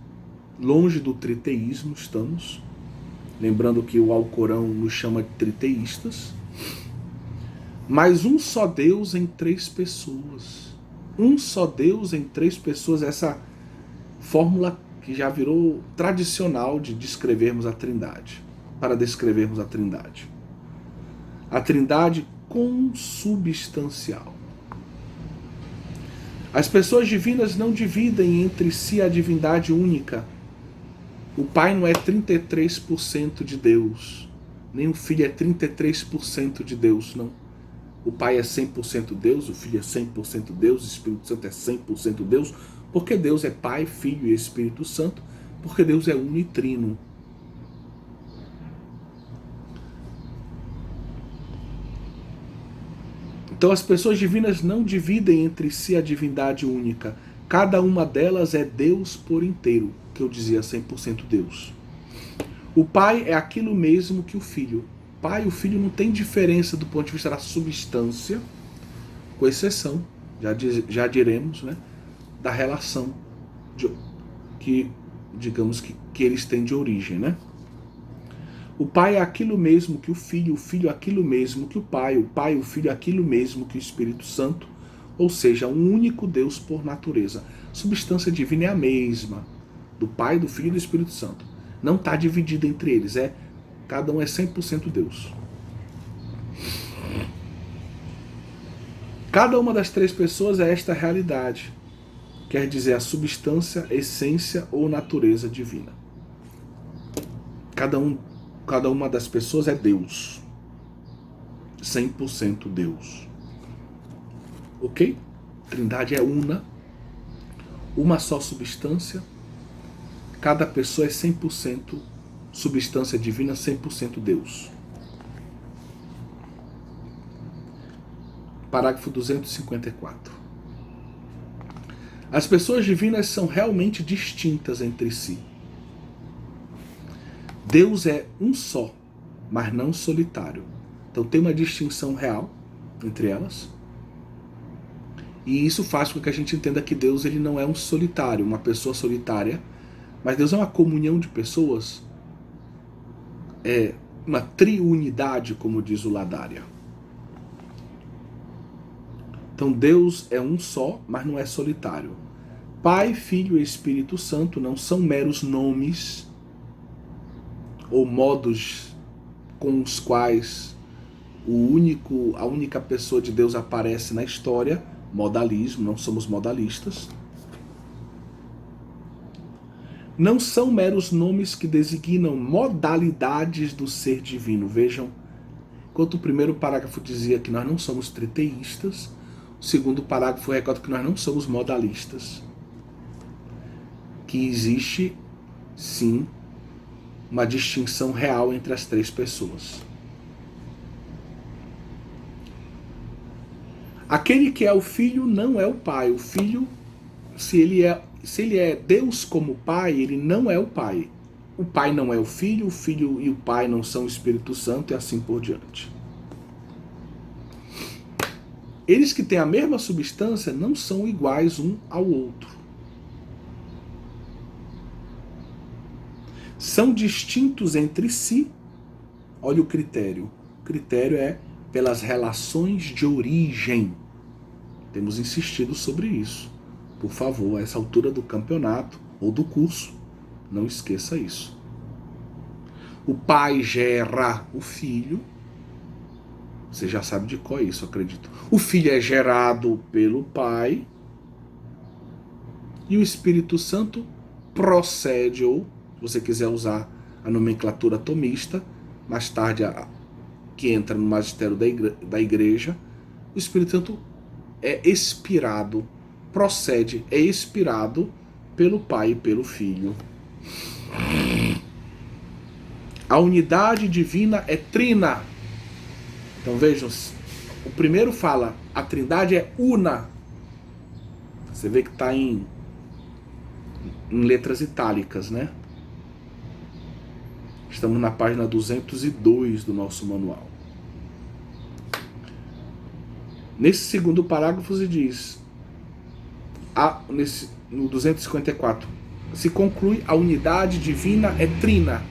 longe do triteísmo estamos. Lembrando que o Alcorão nos chama de triteístas. Mas um só Deus em 3 pessoas. Um só Deus em 3 pessoas. Essa fórmula que já virou tradicional de descrevermos a Trindade. Para descrevermos a Trindade. A Trindade consubstancial. As pessoas divinas não dividem entre si a divindade única. O Pai não é 33% de Deus. Nem o Filho é 33% de Deus, não. O Pai é 100% Deus, o Filho é 100% Deus, o Espírito Santo é 100% Deus, porque Deus é Pai, Filho e Espírito Santo, porque Deus é unitrino. Então as pessoas divinas não dividem entre si a divindade única. Cada uma delas é Deus por inteiro, que eu dizia 100% Deus. O Pai é aquilo mesmo que o Filho. O Pai e o Filho não tem diferença do ponto de vista da substância, com exceção, já diremos, né, da relação que, digamos, que eles têm de origem, né? O Pai é aquilo mesmo que o Filho é aquilo mesmo que o Pai e o Filho é aquilo mesmo que o Espírito Santo, ou seja, um único Deus por natureza. Substância divina é a mesma, do Pai, do Filho e do Espírito Santo. Não está dividida entre eles, cada um é 100% Deus. Cada uma das 3 pessoas é esta realidade, quer dizer, a substância, essência ou natureza divina. Cada uma das pessoas é Deus. 100% Deus. Ok? Trindade é una. Uma só substância. Cada pessoa é 100% substância divina, 100% Deus. Parágrafo 254. As pessoas divinas são realmente distintas entre si. Deus é um só, mas não solitário. Então tem uma distinção real entre elas. E isso faz com que a gente entenda que Deus ele não é um solitário, uma pessoa solitária, mas Deus é uma comunhão de pessoas, é uma triunidade, como diz o Ladária. Então Deus é um só, mas não é solitário. Pai, Filho e Espírito Santo não são meros nomes ou modos com os quais a única pessoa de Deus aparece na história. Modalismo, não somos modalistas. Não são meros nomes que designam modalidades do ser divino. Vejam, enquanto o primeiro parágrafo dizia que nós não somos triteístas, o segundo parágrafo recorda que nós não somos modalistas. Que existe, sim, uma distinção real entre as 3 pessoas. Aquele que é o Filho não é o Pai. O Filho, se ele é Deus como Pai, ele não é o Pai. O Pai não é o Filho e o Pai não são o Espírito Santo e assim por diante. Eles que têm a mesma substância não são iguais um ao outro. São distintos entre si. Olha o critério. O critério é pelas relações de origem. Temos insistido sobre isso. Por favor, a essa altura do campeonato ou do curso, não esqueça isso. O pai gera o filho. Você já sabe de qual é isso, acredito. O filho é gerado pelo pai. E o Espírito Santo procede, ou, se você quiser usar a nomenclatura tomista, mais tarde que entra no magistério da igreja, o Espírito Santo é expirado, procede, é expirado pelo Pai e pelo Filho. A unidade divina é trina. Então vejam, o primeiro fala, a trindade é una. Você vê que está em letras itálicas, né? Estamos na página 202 do nosso manual. Nesse segundo parágrafo se diz, no 254, se conclui a unidade divina é trina,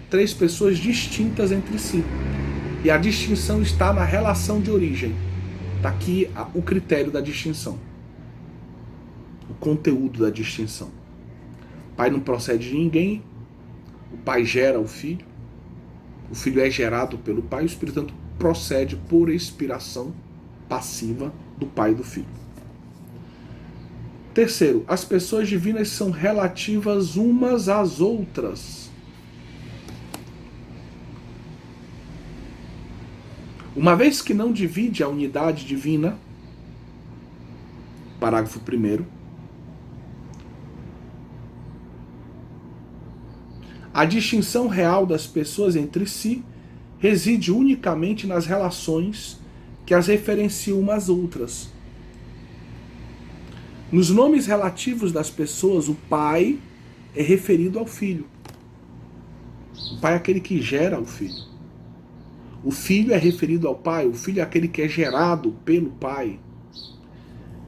3 pessoas distintas entre si. E a distinção está na relação de origem. Está aqui o critério da distinção. O conteúdo da distinção. O pai não procede de ninguém, o pai gera o filho é gerado pelo pai, o Espírito Santo procede por expiração passiva do pai e do filho. Terceiro, as pessoas divinas são relativas umas às outras. Uma vez que não divide a unidade divina, parágrafo 1º, a distinção real das pessoas entre si reside unicamente nas relações que as referenciam umas às outras. Nos nomes relativos das pessoas, o pai é referido ao filho. O pai é aquele que gera o filho. O filho é referido ao pai, o filho é aquele que é gerado pelo pai.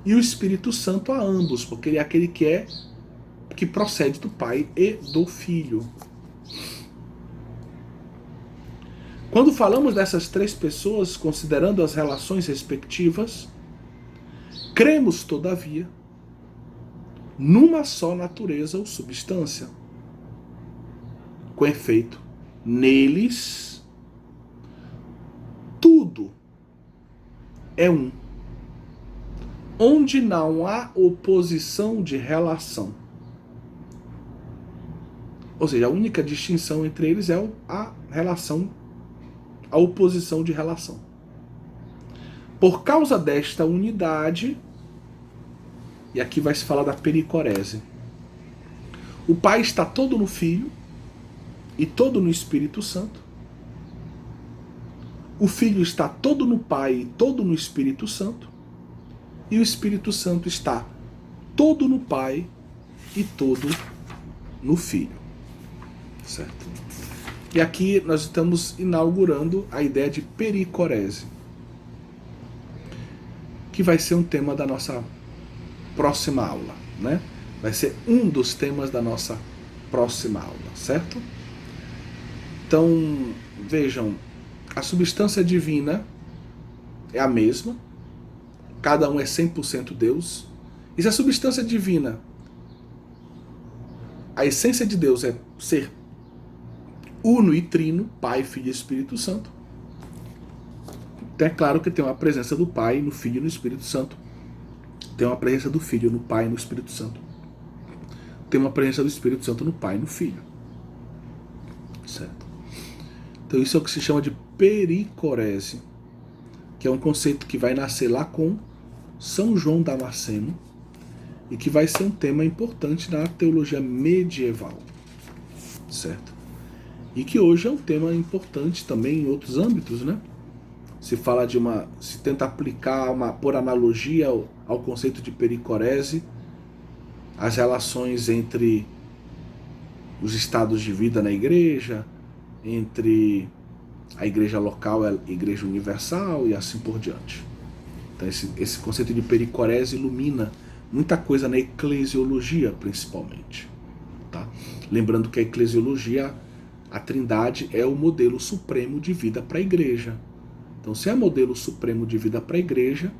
E o Espírito Santo a ambos, porque ele é aquele que procede do pai e do filho. Quando falamos dessas 3 pessoas, considerando as relações respectivas, cremos, todavia, numa só natureza ou substância. Com efeito, neles, tudo é um, onde não há oposição de relação. Ou seja, a única distinção entre eles é a relação, a oposição de relação. Por causa desta unidade, e aqui vai se falar da pericorese, o Pai está todo no Filho e todo no Espírito Santo. O Filho está todo no Pai e todo no Espírito Santo. E o Espírito Santo está todo no Pai e todo no Filho. Certo? E aqui nós estamos inaugurando a ideia de pericorese, que vai ser um tema da nossa próxima aula, né? Vai ser um dos temas da nossa próxima aula, certo? Então, vejam, a substância divina é a mesma, cada um é 100% Deus, e se a substância divina, a essência de Deus é ser uno e trino, Pai, Filho e Espírito Santo, então é claro que tem uma presença do Pai no Filho e no Espírito Santo, tem uma presença do Filho no Pai e no Espírito Santo, tem uma presença do Espírito Santo no Pai e no Filho, certo? Então isso é o que se chama de pericorese, que é um conceito que vai nascer lá com São João Damasceno e que vai ser um tema importante na teologia medieval, certo? E que hoje é um tema importante também em outros âmbitos, né? Se tenta aplicar por analogia ao conceito de pericorese, as relações entre os estados de vida na igreja, entre a igreja local e a igreja universal e assim por diante. Então esse conceito de pericorese ilumina muita coisa na eclesiologia, principalmente. Tá? Lembrando que a eclesiologia, a Trindade, é o modelo supremo de vida para a igreja. Então, se é modelo supremo de vida para a igreja,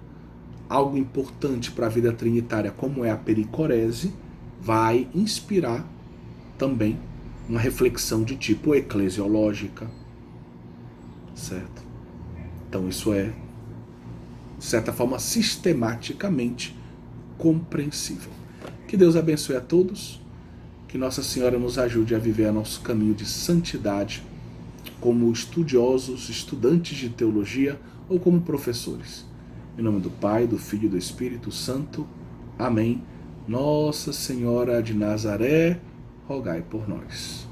algo importante para a vida trinitária, como é a pericorese, vai inspirar também uma reflexão de tipo eclesiológica, certo? Então isso é, de certa forma, sistematicamente compreensível. Que Deus abençoe a todos, que Nossa Senhora nos ajude a viver nosso caminho de santidade, como estudiosos, estudantes de teologia ou como professores. Em nome do Pai, do Filho e do Espírito Santo. Amém. Nossa Senhora de Nazaré, rogai por nós.